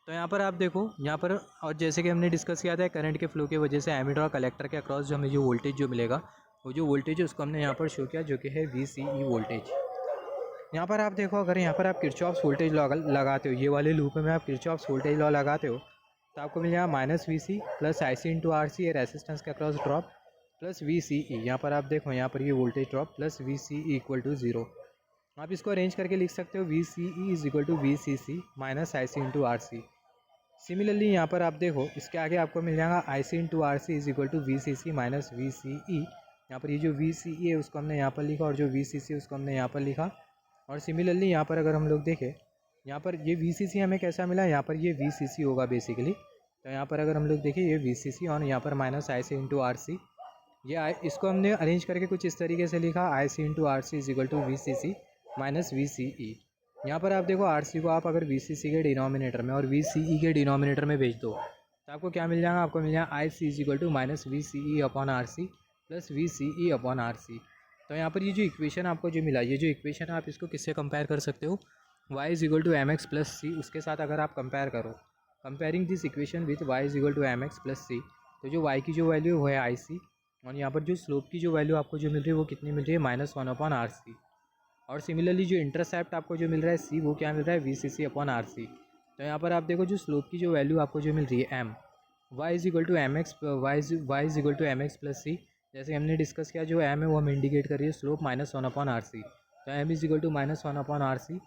तो यहाँ पर आप देखो, यहाँ पर और जैसे कि हमने डिस्कस किया था करंट के फ्लो की वजह से एमीटर और कलेक्टर के अक्रॉस जो हमें जो वोल्टेज जो मिलेगा वो जो वोल्टेज है उसको हमने यहाँ पर शो किया जो कि है VCE वोल्टेज। यहाँ पर आप देखो, अगर यहाँ पर आप किरचॉफ्स वोल्टेज लॉ लगाते हो, ये वाले लूप में आप किरचॉफ्स वोल्टेज लॉ लगाते हो तो आपको मिल जाएगा -VC plus IC into RC है रेसिस्टेंस के अक्रॉस ड्रॉप प्लस VCE। यहाँ पर आप देखो, यहाँ पर ये voltage drop plus VCE equal to 0। आप इसको अरेंज करके लिख सकते हो VCE is equal to VCC minus IC into RC। Similarly यहाँ पर आप देखो इसके आगे आपको मिल जाएगा IC into RC is equal to VCC minus VCE। यहाँ पर ये जो VCE है उसको हमने यहाँ पर लिखा और जो VCC उसको हमने यहाँ पर लिखा। और सिमिलरली यहाँ पर अगर हम लोग देखें, यहाँ पर ये VCC हमें कैसा मिला, यहाँ पर ये VCC होगा बेसिकली। तो यहाँ पर अगर हम लोग देखें ये VCC और यहाँ पर माइनस IC इंटू RC, ये इसको हमने अरेंज करके कुछ इस तरीके से लिखा IC into RC is equal to VCC minus VCE। यहाँ पर आप देखो RC को आप अगर VCC के डिनोमिनेटर में और VCE के डिनोमिनेटर में भेज दो तो आपको क्या मिल जाएगा, आपको मिल जाएगा IC is equal to minus VCE upon RC plus VCE upon RC। तो यहाँ पर ये जो इक्वेशन आपको जो मिला, ये जो इक्वेशन आप इसको किससे कंपेयर कर सकते हो, y is equal to M X plus C, उसके साथ अगर आप कंपेयर करो, comparing this equation with y is equal to M X plus C, तो जो y की जो वैल्यू है वो है IC और यहाँ पर जो स्लोप की जो वैल्यू आपको जो मिल रही है वो कितनी मिल रही है, -1 अपॉन RC। और सिमिलरली जो इंटरसेप्ट आपको जो मिल रहा है C वो क्या मिल रहा है, VCC अपॉन RC। तो यहाँ पर आप देखो जो स्लोप की जो वैल्यू आपको जो मिल रही है m, y is equal to M X y is equal to M X plus C. जैसे हमने डिस्कस किया जो m है वो हमें इंडिकेट कर रही है स्लोप -1 अपॉन RC। तो m is equal to -1 upon RC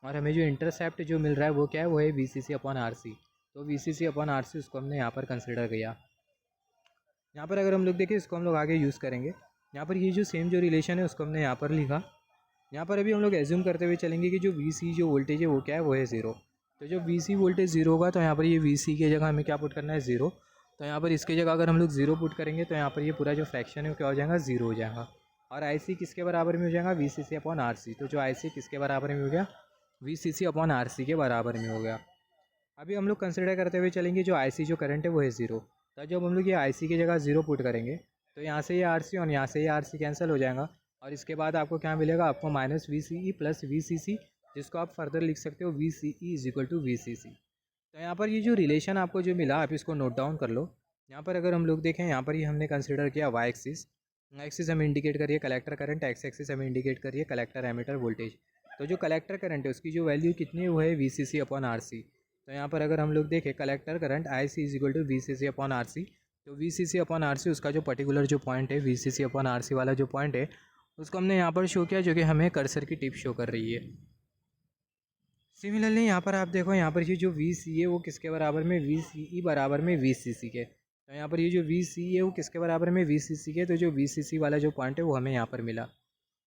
और हमें जो इंटरसेप्ट जो मिल रहा है वो क्या है, वो है VCC अपॉन RC। तो VCC अपॉन RC उसको हमने यहाँ पर कंसिडर किया। यहाँ पर अगर हम लोग देखें इसको हम लोग आगे यूज़ करेंगे। यहाँ पर ये जो सेम जो रिलेशन है उसको हमने यहाँ पर लिखा। यहाँ पर अभी हम लोग एज्यूम करते हुए चलेंगे कि जो VC जो वोल्टेज है वो क्या है, वो है 0। तो जो VC वोल्टेज 0 होगा तो यहाँ पर ये VC की जगह हमें क्या पुट करना है, 0। तो यहाँ पर इसके जगह अगर हम लोग 0 पुट करेंगे तो यहाँ पर ये पूरा जो फ्रैक्शन है वो क्या हो जाएगा, 0 हो जाएगा। और IC किसके बराबर में हो जाएगा, VCC अपॉन RC। तो जो IC किसके बराबर में हो गया, VCC अपॉन RC के बराबर में हो गया। अभी हम लोग कंसिडर करते हुए चलेंगे जो IC जो करंट है वो है 0। तो जब हम लोग ये IC की जगह 0 पुट करेंगे तो यहाँ से ये RC और यहाँ से ये RC कैंसिल हो जाएगा और इसके बाद आपको क्या मिलेगा, आपको माइनस VCE प्लस VCC, जिसको आप फर्दर लिख सकते हो VCE is equal to VCC। तो यहाँ पर ये जो रिलेशन आपको जो मिला आप इसको नोट डाउन कर लो। यहाँ पर अगर हम लोग देखें, यहाँ पर ये हमने कंसिडर किया y एक्सिस हमें इंडिकेट करिए कलेक्टर करंट, x एक्सिस हमें इंडिकेट करिए कलेक्टर एमीटर वोल्टेज। तो जो कलेक्टर करंट है उसकी जो वैल्यू कितनी है वो है VCC अपॉन RC। तो यहाँ पर अगर हम लोग देखें collector current IC is equal to VCC upon RC, तो VCC अपॉन RC उसका जो पर्टिकुलर जो पॉइंट है VCC अपॉन RC वाला जो पॉइंट है उसको हमने यहाँ पर शो किया जो कि हमें कर्सर की टिप शो कर रही है। सिमिलरली यहाँ पर आप देखो, यहाँ पर ये जो VC है वो किसके बराबर में, VCE बराबर में VCC के। तो यहाँ पर ये जो VCE है वो किसके बराबर में, VCC के। तो जो VCC वाला जो पॉइंट है वो हमें यहाँ पर मिला।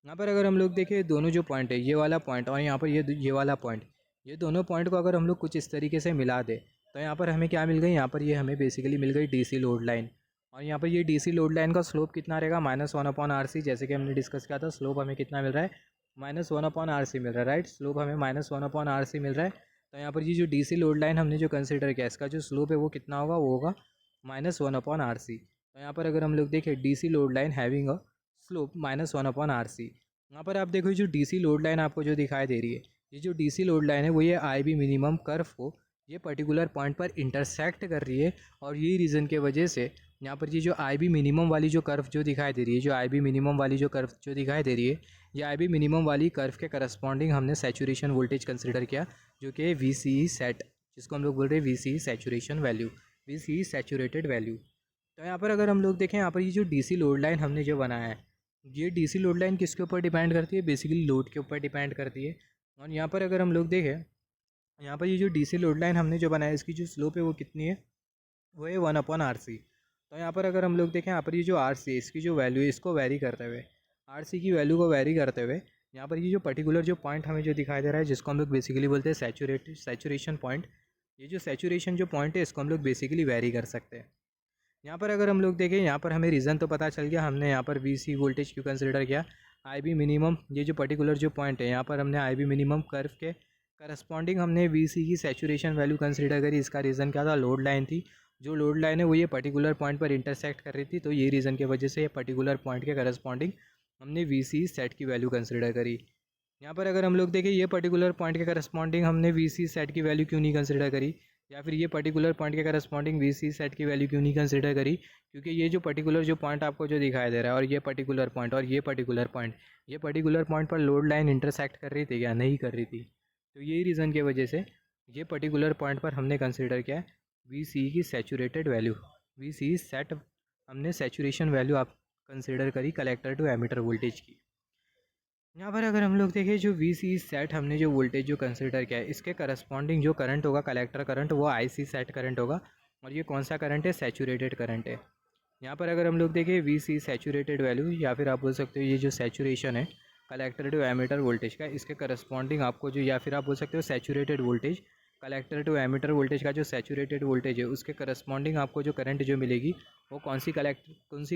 यहाँ पर अगर हम लोग देखें दोनों जो पॉइंट है, ये वाला पॉइंट और यहाँ पर ये वाला पॉइंट, ये दोनों पॉइंट को अगर हम लोग कुछ इस तरीके से मिला दें तो यहाँ पर हमें क्या मिल गई, यहाँ पर ये हमें बेसिकली मिल गई डीसी लोड लाइन। और यहाँ पर ये डीसी लोड लाइन का स्लोप कितना रहेगा, -1/RC। जैसे कि हमने डिस्कस किया था, स्लोप हमें कितना मिल रहा है, -1/RC मिल रहा है, राइट। स्लोप हमें -1/RC मिल रहा है। तो यहाँ पर ये जो डीसी लोड लाइन हमने जो कंसिडर किया, इसका जो स्लोप है वो कितना होगा, वो होगा -1/RC। तो यहाँ पर अगर हम लोग देखें DC load line having a slope -1/RC, यहाँ पर आप देखो जो डीसी लोड लाइन आपको जो दिखाई दे रही है, ये जो डीसी लोड लाइन है वो ये IB मिनिमम कर्व को ये पर्टिकुलर पॉइंट पर इंटरसेक्ट कर रही है। और यही रीज़न के वजह से यहाँ पर ये जो IB मिनिमम वाली जो कर्व जो दिखाई दे रही है, जो IB मिनिमम वाली जो कर्व जो दिखाई दे रही है, ये IB मिनिमम वाली कर्व के करस्पॉन्डिंग हमने सैचुरेशन वोल्टेज कंसिडर किया, जो कि VCE सेट, जिसको हम लोग बोल रहे हैं VCE saturation value, VCE saturated value. तो यहाँ पर अगर हम लोग देखें, यहाँ पर ये जो डीसी लोड लाइन हमने जो बनाया है, ये डीसी लोड लाइन किसके ऊपर डिपेंड करती है, बेसिकली लोड के ऊपर डिपेंड करती है। और यहाँ पर अगर हम लोग देखें, यहाँ पर ये जो डीसी लोड लाइन हमने जो बनाया है, इसकी जो स्लोप है वो कितनी है, वो है 1/RC। तो यहाँ पर अगर हम लोग देखें, यहाँ पर ये जो RC है, इसकी जो वैल्यू है, इसको वैरी करते हुए, RC की वैल्यू को वैरी करते हुए, यहाँ पर ये जो पर्टिकुलर जो पॉइंट हमें जो दिखाई दे रहा है, जिसको हम लोग बेसिकली बोलते हैं सैचुरेशन पॉइंट, ये जो सैचुरेशन जो पॉइंट है, इसको हम लोग बेसिकली वैरी कर सकते हैं। यहाँ पर अगर हम लोग देखें, यहाँ पर हमें रीज़न तो पता चल गया, हमने यहाँ पर VC वोल्टेज क्यों कंसिडर किया, IB मिनिमम, ये जो पर्टिकुलर जो पॉइंट है, यहाँ पर हमने IB मिनिमम कर्व के करस्पॉन्डिंग हमने VC की सैचुरेशन वैल्यू कंसिडर करी। इसका रीज़न क्या था, लोड लाइन थी, जो लोड लाइन है वो ये पर्टिकुलर पॉइंट पर इंटरसेक्ट कर रही थी। तो ये रीज़न की वजह से ये पर्टिकुलर पॉइंट के करस्पॉन्डिंग हमने VC सेट की वैल्यू कंसिडर करी। यहाँ पर अगर हम लोग देखें, ये पर्टिकुलर पॉइंट के करस्पॉन्डिंग हमने VC सेट की वैल्यू क्यों नहीं कंसिडर करी, या फिर ये पर्टिकुलर पॉइंट के करस्पॉन्डिंग VC सेट की वैल्यू क्यों नहीं कंसिडर करी, क्योंकि ये जो पर्टिकुलर जो पॉइंट आपको जो दिखाई दे रहा है, और ये पर्टिकुलर पॉइंट और ये पर्टिकुलर पॉइंट पर लोड लाइन इंटरसेक्ट कर रही थी या नहीं कर रही थी। तो यही रीज़न की वजह से ये पर्टिकुलर पॉइंट पर हमने कंसिडर किया VC की सैचुरेटेड वैल्यू, VC सेट हमने सैचुरेशन वैल्यू आप कंसिडर करी कलेक्टर टू एमिटर वोल्टेज की। यहाँ पर अगर हम लोग देखें, जो VC सेट हमने जो वोल्टेज जो कंसिडर किया है, इसके करस्पॉन्डिंग जो करंट होगा, कलेक्टर करंट, वो IC सेट करंट होगा। और ये कौन सा करंट है, सैचुरेटेड करंट है। यहाँ पर अगर हम लोग देखें VC सैचुरेटेड वैल्यू, या फिर आप बोल सकते हो ये जो सैचुरेशन है कलेक्टर टू एमिटर वोल्टेज का, इसके करस्पॉन्डिंग आपको जो, या फिर आप बोल सकते हो saturated voltage, collector to emitter voltage का जो सैचुरेटेड वोल्टेज है, उसके करस्पॉन्डिंग आपको जो करंट जो मिलेगी, वो कौन सी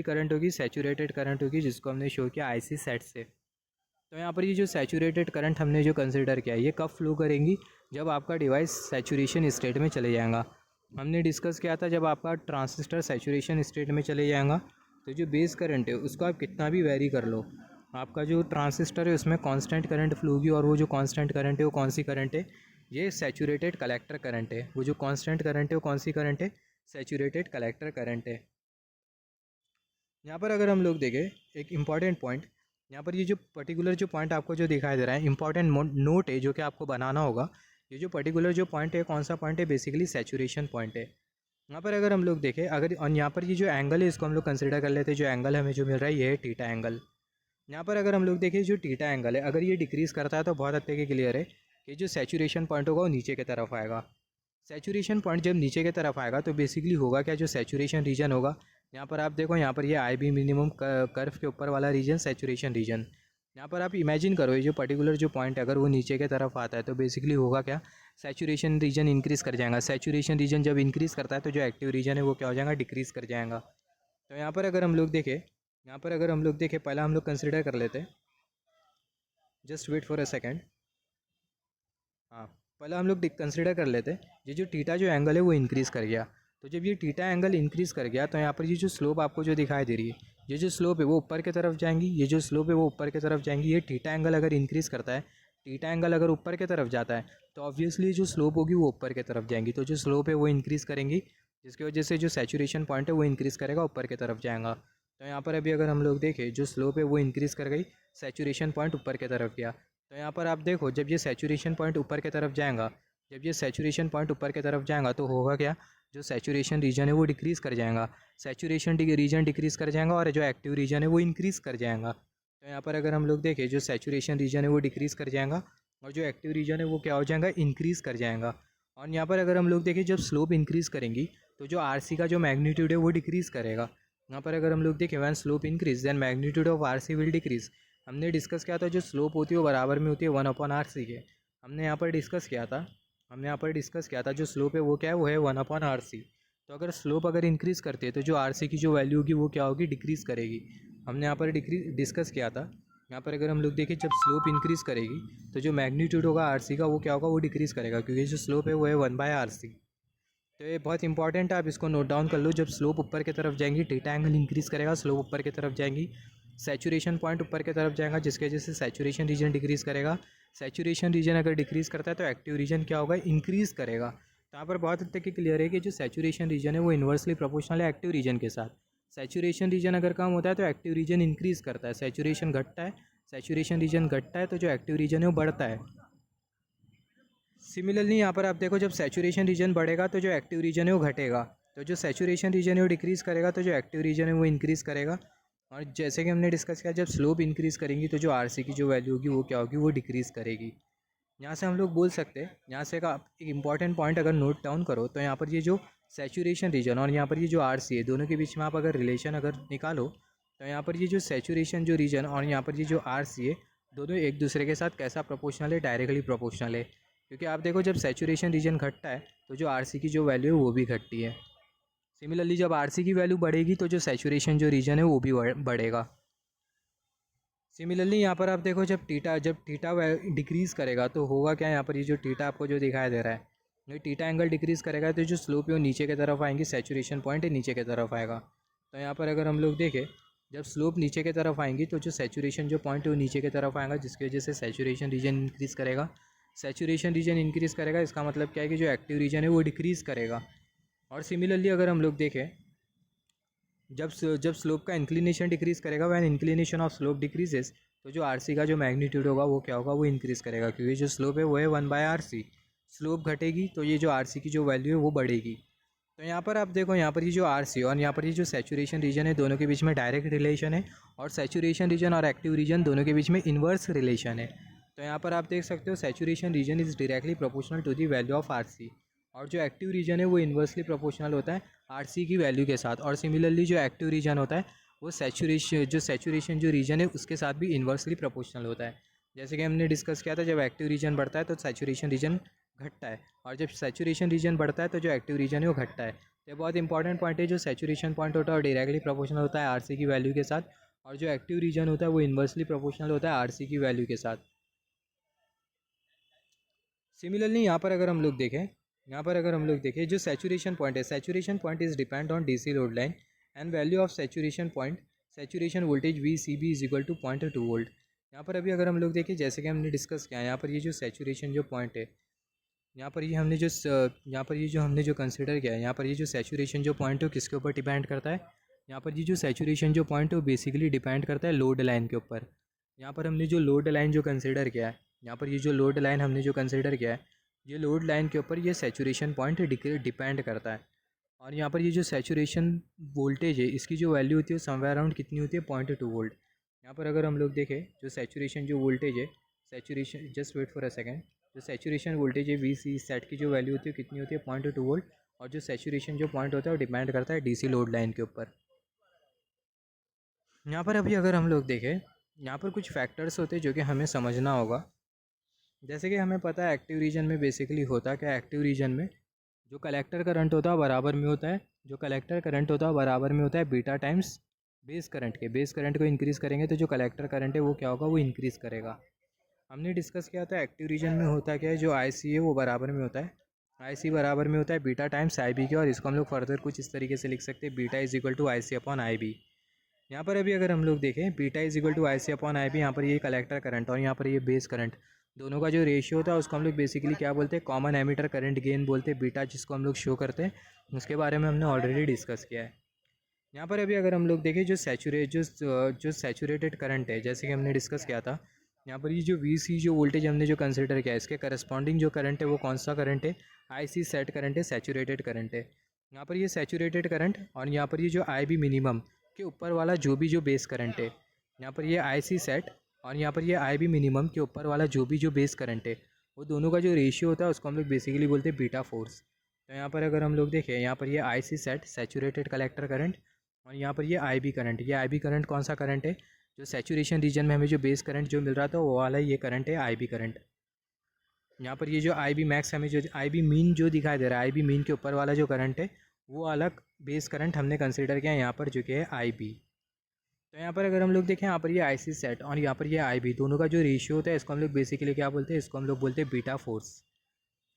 करंट होगी, सैचुरेटेड करंट होगी, जिसको हमने शो किया IC सेट से। तो यहाँ पर ये जो सैचुरेटेड करंट हमने जो कंसिडर किया है, ये कब फ्लो करेंगी, जब आपका डिवाइस सैचुरेशन स्टेट में चले जाएगा। हमने डिस्कस किया था, जब आपका ट्रांजिस्टर सैचुरेशन स्टेट में चले जाएगा, तो जो बेस करंट है उसको आप कितना भी वेरी कर लो, आपका जो ट्रांजिस्टर है उसमें कांस्टेंट करंट फ्लो होगी। और वो जो कांस्टेंट करंट है वो कौन सी करंट है, ये सैचुरेटेड कलेक्टर करंट है। वो जो कांस्टेंट करंट है वो कौन सी करंट है, सैचुरेटेड कलेक्टर करंट है। यहाँ पर अगर हम लोग देखें, एक इम्पॉर्टेंट पॉइंट, यहाँ पर ये जो पर्टिकुलर जो पॉइंट आपको जो दिखाई दे रहा है, इंपॉर्टेंट नोट है जो कि आपको बनाना होगा। ये जो पर्टिकुलर जो पॉइंट है, कौन सा पॉइंट है, बेसिकली सैचुरेशन पॉइंट है। यहाँ पर अगर हम लोग देखें, अगर और यहाँ पर ये जो एंगल है इसको हम लोग कंसिडर कर लेते हैं, जो एंगल हमें जो मिल रहा है ये है थीटा एंगल। यहाँ पर अगर हम लोग देखें, जो थीटा एंगल है, अगर ये डिक्रीज़ करता है तो बहुत हद तक क्लियर है कि जो सैचुरेशन पॉइंट होगा वो नीचे की तरफ आएगा। सैचुरेशन पॉइंट जब नीचे की तरफ आएगा तो बेसिकली होगा क्या, जो सैचुरेशन रीजन होगा, यहाँ पर आप देखो, यहाँ पर ये IB मिनिमम कर्व के ऊपर वाला रीजन सैचुरेशन रीजन। यहाँ पर आप इमेजिन करो, ये जो पर्टिकुलर जो पॉइंट है अगर वो नीचे की तरफ आता है तो बेसिकली होगा क्या, सैचुरेशन रीजन इंक्रीज़ कर जाएगा। सैचुरेशन रीजन जब इंक्रीज़ करता है तो जो एक्टिव रीजन है वो क्या हो जाएगा, डिक्रीज़ कर जाएगा। तो यहाँ पर अगर हम लोग देखें, पहला हम लोग कंसिडर कर लेते हैं, just wait for a second. हाँ, पहले हम लोग कंसिडर कर लेते हैं, ये जो थीटा जो एंगल है वो इंक्रीज़ कर गया। तो जब ये थीटा एंगल इंक्रीज़ कर गया तो यहाँ पर ये जो स्लोप आपको जो दिखाई दे रही है, ये जो स्लोप है वो ऊपर की तरफ जाएंगी, ये जो स्लोप है वो ऊपर की तरफ जाएंगी। ये थीटा एंगल अगर इंक्रीज़ करता है, थीटा एंगल अगर ऊपर की तरफ जाता है तो ऑब्वियसली जो स्लोप होगी वो ऊपर की तरफ जाएंगी। तो जो स्लोप है वो इंक्रीज़ करेंगी, जिसकी वजह से जो सैचुरेशन पॉइंट है वो इंक्रीज़ करेगा, ऊपर की तरफ जाएगा। तो यहाँ पर अभी अगर हम लोग देखें, जो स्लोप है वो इंक्रीज़ कर गई, सैचुरेशन पॉइंट ऊपर की तरफ गया। तो यहाँ पर आप देखो, जब ये सैचुरेशन पॉइंट ऊपर की तरफ जाएगा, जब ये सैचुरेशन पॉइंट ऊपर की तरफ जाएगा तो होगा क्या, जो सैचुरेशन रीजन है वो डिक्रीज़ कर जाएगा, सैचुरेशन रीजन डिक्रीज़ कर जाएगा, और जो एक्टिव रीजन है वो इंक्रीज़ कर जाएगा। तो यहाँ पर अगर हम लोग देखें, जो सैचुरेशन रीजन है वो डिक्रीज़ कर जाएगा, और जो एक्टिव रीजन है वो क्या हो जाएगा, इंक्रीज़ कर जाएगा। और यहाँ पर अगर हम लोग देखें, जब स्लोप इंक्रीज़ करेंगी तो जो RC का जो मैग्नीट्यूड है वो डिक्रीज़ करेगा। यहाँ पर अगर हम लोग देखें, when slope increase then magnitude of RC will decrease. हमने डिस्कस किया था, जो स्लोप होती है वो बराबर में होती है 1/RC के। हमने यहाँ पर डिस्कस किया था जो स्लोप है वो क्या है, वो है 1/RC। तो अगर स्लोप अगर इंक्रीज़ करती है तो जो RC की जो वैल्यू होगी वो क्या होगी, डिक्रीज़ करेगी। हमने यहाँ पर डिस्कस किया था। यहाँ पर अगर हम लोग देखें, जब स्लोप इंक्रीज़ करेगी तो जो मैग्नीट्यूड होगा RC का वो क्या होगा, वो डिक्रीज़ करेगा, क्योंकि जो स्लोप है वो है 1/RC। तो ये बहुत इंपॉर्टेंट है, आप इसको नोट डाउन कर लो। जब स्लोप ऊपर की तरफ जाएंगी थीटा एंगल इंक्रीज़ करेगा, स्लोप ऊपर की तरफ जाएंगी, सैचुरेशन पॉइंट ऊपर की तरफ जाएगा, जिसकी वजह से सैचुरेशन रीजन डिक्रीज़ करेगा। सैचुरेशन रीजन अगर डिक्रीज़ करता है तो एक्टिव रीजन क्या होगा, इंक्रीज़ करेगा। तो यहाँ पर बहुत हद तक क्लियर है कि जो सैचुरेशन रीजन है वो इन्वर्सली प्रोपोर्शनल है एक्टिव रीजन के साथ। सैचुरेशन रीजन अगर कम होता है तो एक्टिव रीजन इंक्रीज़ करता है, सैचुरेशन रीजन घटता है तो जो एक्टिव रीजन है वो बढ़ता है। सिमिलरली यहाँ पर आप देखो, जब सैचुरेशन रीजन बढ़ेगा तो जो एक्टिव रीजन है वो घटेगा, तो जो सैचुरेशन रीजन है वो डिक्रीज़ करेगा, तो जो एक्टिव रीजन है वो इंक्रीज़ करेगा। और जैसे कि हमने डिस्कस किया, जब स्लोप इंक्रीज़ करेंगी तो जो RC की जो वैल्यू होगी वो क्या होगी, वो डिक्रीज़ करेगी। यहाँ से हम लोग बोल सकते हैं, यहाँ से आप एक इंपॉर्टेंट पॉइंट अगर नोट डाउन करो तो यहाँ पर ये जो सैचुरेशन रीजन और यहाँ पर ये जो RC है, दोनों के बीच में आप अगर रिलेशन अगर निकालो तो यहाँ पर ये जो सैचुरेशन जो रीजन और यहाँ पर ये जो RC है, दोनों एक दूसरे के साथ कैसा प्रोपोर्शनल है, डायरेक्टली प्रोपोर्शनल है। क्योंकि आप देखो, जब सैचुरेशन रीजन घटता है तो जो RC की जो वैल्यू है वो भी घटती है। सिमिलरली जब RC की वैल्यू बढ़ेगी तो जो सैचुरेशन जो रीजन है वो भी बढ़ेगा। सिमिलरली यहाँ पर आप देखो, जब थीटा डिक्रीज़ करेगा तो होगा क्या, यहाँ पर ये जो थीटा आपको जो दिखाई दे रहा है, ये थीटा एंगल डिक्रीज़ करेगा तो जो स्लोप है वो नीचे की तरफ आएंगी, सैचुरेशन पॉइंट है नीचे की तरफ आएगा। तो यहाँ पर अगर हम लोग देखें, जब स्लोप नीचे की तरफ आएंगी तो जो सैचुरेशन जो पॉइंट है वो नीचे की तरफ आएगा, जिसकी वजह से सैचुरेशन रीजन इंक्रीज़ करेगा। सैचुरेशन रीजन इंक्रीज़ करेगा, इसका मतलब क्या है कि जो एक्टिव रीजन है वो डिक्रीज़ करेगा। और सिमिलरली अगर हम लोग देखें, जब स्लोप का इंक्लिनेशन डिक्रीज़ करेगा, when inclination of slope decreases, तो जो RC का जो मैग्नीट्यूड होगा वो क्या होगा, वो इंक्रीज़ करेगा, क्योंकि जो स्लोप है वो है 1/RC। स्लोप घटेगी तो ये जो RC की जो वैल्यू है वो बढ़ेगी। तो यहाँ पर आप देखो, यहाँ पर ये जो RC और यहाँ पर ये जो सैचुरेशन रीजन है, दोनों के बीच में डायरेक्ट रिलेशन है, और सैचुरेशन रीजन और एक्टिव रीजन दोनों के बीच में इन्वर्स रिलेशन है। तो यहाँ पर आप देख सकते हो, saturation region is directly proportional to the value of RC, और जो एक्टिव रीजन है वो इन्वर्सली प्रोपोर्शनल होता है RC की वैल्यू के साथ। और सिमिलरली जो एक्टिव रीजन होता है वो सैचुरेशन जो रीजन है उसके साथ भी इन्वर्सली प्रोपोर्शनल होता है। जैसे कि हमने डिस्कस किया था, जब एक्टिव रीजन बढ़ता है तो सैचुरेशन रीजन घटता है, और जब सैचुरेशन रीजन बढ़ता है तो जो एक्टिव रीजन है वो घटता है। तो ये बहुत इंपॉर्टेंट पॉइंट है, जो सैचुरेशन पॉइंट होता है वो डायरेक्टली प्रोपोर्शनल होता है RC की वैल्यू के साथ, और जो एक्टिव रीजन होता है वो इन्वर्सली प्रोपोर्शनल होता है RC की वैल्यू के साथ। सिमिलरली यहाँ पर अगर हम लोग देखें, जो saturation point is depend on DC load line and value of saturation voltage VCB is equal to 0.2 volt. यहाँ पर अभी अगर हम लोग देखें, जैसे कि हमने डिस्कस किया, यहाँ पर ये जो सैचुरेशन जो पॉइंट है, यहाँ पर ये हमने जो कंसिडर किया है, यहाँ पर ये जो सैचुरेशन जो पॉइंट है वो किसके ऊपर डिपेंड करता है, यहाँ पर ये जो सैचुरेशन जो पॉइंट है वो बेसिकली डिपेंड करता है लोड लाइन के ऊपर। यहाँ पर हमने जो लोड लाइन जो कंसिडर किया है, यहाँ पर ये जो लोड लाइन हमने जो कंसिडर किया है, ये लोड लाइन के ऊपर ये सैचुरेशन पॉइंट डिपेंड करता है। और यहाँ पर ये जो सैचुरेशन वोल्टेज है, इसकी जो वैल्यू होती है समवेयर अराउंड कितनी होती है, 0.2 वोल्ट। यहाँ पर अगर हम लोग देखें, जो सैचुरेशन जो वोल्टेज है, saturation just wait for a second, जो सैचुरेशन वोल्टेज है VC सेट की जो वैल्यू होती है कितनी होती है, 0.2 वोल्ट। और जो सैचुरेशन जो पॉइंट होता है वो डिपेंड करता है DC लोड लाइन के ऊपर। यहाँ पर अभी अगर हम लोग देखें, यहाँ पर कुछ फैक्टर्स होते हैं जो कि हमें समझना होगा। जैसे कि हमें पता है एक्टिव रीजन में बेसिकली होता क्या, एक्टिव रीजन में जो कलेक्टर करंट होता है बराबर में होता है बीटा टाइम्स बेस करंट के। बेस करंट को इंक्रीज़ करेंगे तो जो कलेक्टर करंट है वो क्या होगा, वो इंक्रीज़ करेगा। हमने डिस्कस किया था एक्टिव रीजन में होता क्या है, जो IC है वो बराबर में होता है, IC बराबर में होता है बीटा टाइम्स IB के। और इसको हम लोग फर्दर कुछ इस तरीके से लिख सकते हैं, beta is equal to IC upon IB। यहाँ पर अभी अगर हम लोग देखें, beta is equal to IC upon IB, यहाँ पर ये कलेक्टर करंट और यहाँ पर ये बेस करंट, दोनों का जो रेशियो होता है उसको हम लोग बेसिकली क्या बोलते हैं, कॉमन एमीटर करंट गेन बोलते हैं, बीटा जिसको हम लोग शो करते हैं। उसके बारे में हमने ऑलरेडी डिस्कस किया है। यहाँ पर अभी अगर हम लोग देखें, जो सैचुरेटेड करंट है, जैसे कि हमने डिस्कस किया था, यहाँ पर ये जो VC जो वोल्टेज हमने जो कंसिडर किया है, इसके करस्पॉन्डिंग जो करंट है वो कौन सा करंट है, IC सेट करंट है, सैचुरेटेड करंट है। यहाँ पर ये सैचुरेटेड करंट और यहाँ पर ये जो IB मिनिमम के ऊपर वाला जो बेस करंट है, यहाँ पर ये IC सेट और यहाँ पर ये IB मिनिमम के ऊपर वाला जो बेस करंट है, वो दोनों का जो रेशियो होता है उसको हम लोग बेसिकली बोलते हैं बीटा फोर्स। तो यहाँ पर अगर हम लोग देखें, यहाँ पर ये IC set saturated collector current और यहाँ पर ये IB करंट, ये IB करंट कौन सा करंट है, जो सैचुरेशन रीजन में हमें जो बेस करंट जो मिल रहा था वो वाला ये करंट है IB करंट। यहाँ पर ये जो आई बी मैक्स हमें जो आई बी मीन जो दिखाई दे रहा है, आई बी मीन के ऊपर वाला जो करंट है वो अलग बेस करंट हमने कंसिडर किया यहाँ पर, जो कि है आई बी। तो यहाँ पर अगर हम लोग देखें, यहाँ पर ये आई सी सेट और यहाँ पर ये आई बी, दोनों का जो रेशियो होता है इसको हम लोग बेसिकली क्या बोलते हैं, इसको हम लोग बोलते हैं बीटा फोर्स।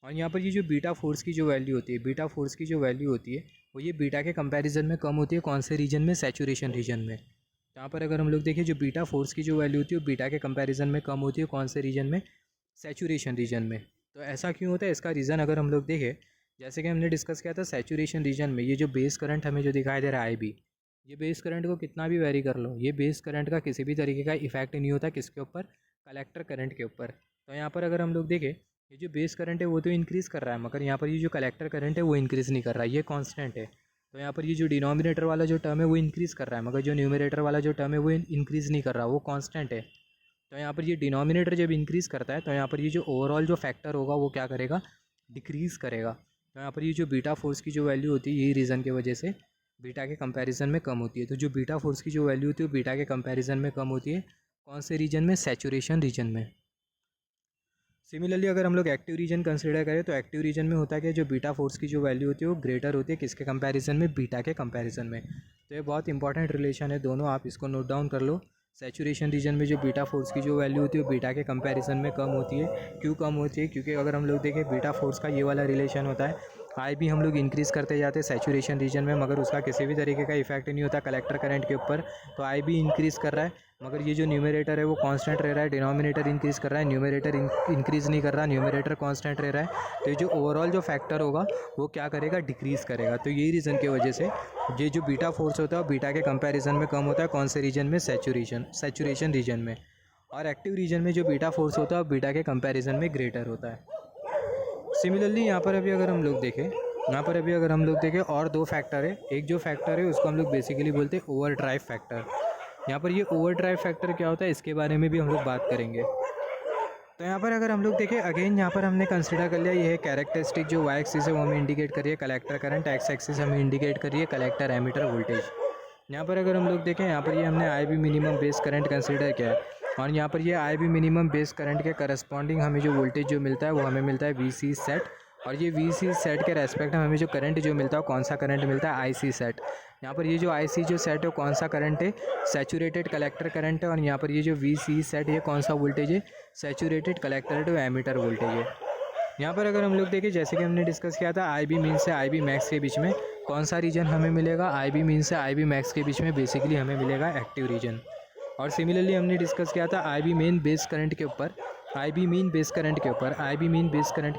और यहाँ पर ये जो बीटा फोर्स की जो वैल्यू होती है, बीटा फोर्स की जो वैल्यू होती है वो ये बीटा के कंपैरिजन में कम होती है, कौन से रीजन में, सैचुरेशन रीजन में। तो यहाँ पर अगर हम लोग देखें, जो बीटा फोर्स की जो वैल्यू होती है वो बीटा के कंपैरिजन में कम होती है, कौन से रीजन में, सैचुरेशन रीजन में। तो ऐसा क्यों होता है, इसका रीज़न अगर हम लोग देखें, जैसे कि हमने डिस्कस किया था, सैचुरेशन रीजन में ये जो बेस करंट हमें जो दिखाई दे रहा है आई बी, ये बेस करंट को कितना भी वेरी कर लो, ये बेस करंट का किसी भी तरीके का इफेक्ट नहीं होता किसके ऊपर, कलेक्टर करंट के ऊपर। तो यहाँ पर अगर हम लोग देखें, ये जो बेस करंट है वो तो इंक्रीज़ कर रहा है, मगर यहाँ पर ये जो कलेक्टर करंट है वो इंक्रीज़ नहीं कर रहा है, ये कांस्टेंट है। तो यहाँ पर ये जो डिनोमिनेटर वाला जो टर्म है वो इंक्रीज़ कर रहा है, मगर जो न्यूमरेटर वाला जो टर्म है वो इंक्रीज़ नहीं कर रहा, वो कांस्टेंट है। तो यहाँ पर ये डिनोमिनेटर जब इंक्रीज़ करता है तो यहाँ पर ये जो ओवरऑल जो फैक्टर होगा वो क्या करेगा, डिक्रीज़ करेगा। तो यहाँ पर ये जो बीटा फोर्स की जो वैल्यू होती है, यही रीज़न की वजह से बीटा के कंपैरिजन में कम होती है। तो जो बीटा फोर्स की जो वैल्यू होती है वो बीटा के कंपैरिजन में कम होती है, कौन से रीजन में, सैचुरेशन रीजन में। सिमिलरली अगर हम लोग एक्टिव रीजन कंसिडर करें तो एक्टिव रीजन में होता है कि जो बीटा फोर्स की जो वैल्यू होती है वो ग्रेटर होती है किसके कंपैरिजन में, बीटा के कंपैरिजन में। तो ये बहुत इंपॉर्टेंट रिलेशन है दोनों, आप इसको नोट डाउन कर लो। सैचुरेशन रीजन में जो बीटा फोर्स की जो वैल्यू होती है वो बीटा के कंपैरिजन में कम होती है। क्यों कम होती है, क्योंकि अगर हम लोग देखें बीटा फोर्स का ये वाला रिलेशन होता है, आई भी हम लोग इंक्रीज़ करते जाते हैं सैचुरेशन रीजन में, मगर उसका किसी भी तरीके का इफेक्ट नहीं होता कलेक्टर करंट के ऊपर। तो आई भी इंक्रीज़ कर रहा है, मगर ये जो न्यूमरेटर है वो कांस्टेंट रह रहा है, डिनोमिनेटर इंक्रीज़ कर रहा है, न्यूमरेटर इंक्रीज़ नहीं कर रहा, न्यूमरेटर कांस्टेंट रह रहा है। तो ये जो ओवरऑल जो फैक्टर होगा वो क्या करेगा, डिक्रीज़ करेगा। तो यही रीज़न की वजह से ये जो बीटा फोर्स होता है वो बीटा के कंपैरिजन में कम होता है, कौन से रीजन में, सैचुरेशन रीजन में। और एक्टिव रीजन में जो बीटा फोर्स होता है वो बीटा के कंपैरिजन में ग्रेटर होता है। सिमिलरली यहाँ पर अभी अगर हम लोग देखें, और दो फैक्टर है। एक जो फैक्टर है उसको हम लोग बेसिकली बोलते हैं ओवर ड्राइव फैक्टर। यहाँ पर ये ओवर ड्राइव फैक्टर क्या होता है इसके बारे में भी हम लोग बात करेंगे। तो यहाँ पर अगर हम लोग देखें, अगेन यहाँ पर हमने कंसिडर कर लिया, ये है कैरेक्टरिस्टिक जो वाई एक्सिस है वो हमें इंडिकेट कर रही है कलेक्टर करंट, एक्स एक्सिस हमें इंडिकेट कर रही है कलेक्टर एमीटर वोल्टेज। यहाँ पर अगर हम लोग देखें, यहाँ पर ये हमने I B minimum base current consider किया है, और यहाँ पर ये I B minimum base current के करस्पॉन्डिंग हमें जो वोल्टेज जो मिलता है वो हमें मिलता है वी सी सेट। और ये वी सी सेट के रेस्पेक्ट में हमें जो करंट जो मिलता है कौन सा करंट मिलता है, आई सी सेट। यहाँ पर ये जो आई सी जो सेट है कौन सा करंट है, सैचुरेटेड कलेक्टर करंट है। और यहाँ पर ये जो वी सी सेट ये कौन सा वोल्टेज है, saturated collector to emitter voltage है। यहाँ पर अगर हम लोग देखें, जैसे कि हमने डिस्कस किया था, आई बी मीन से आई बी मैक्स के बीच में कौन सा रीजन हमें मिलेगा, आई बी मीन से आई बी मैक्स के बीच में बेसिकली हमें मिलेगा एक्टिव रीजन। और सिमिलरली हमने डिस्कस किया था आई बी मेन बेस करंट के ऊपर, आई बी मीन बेस करंट के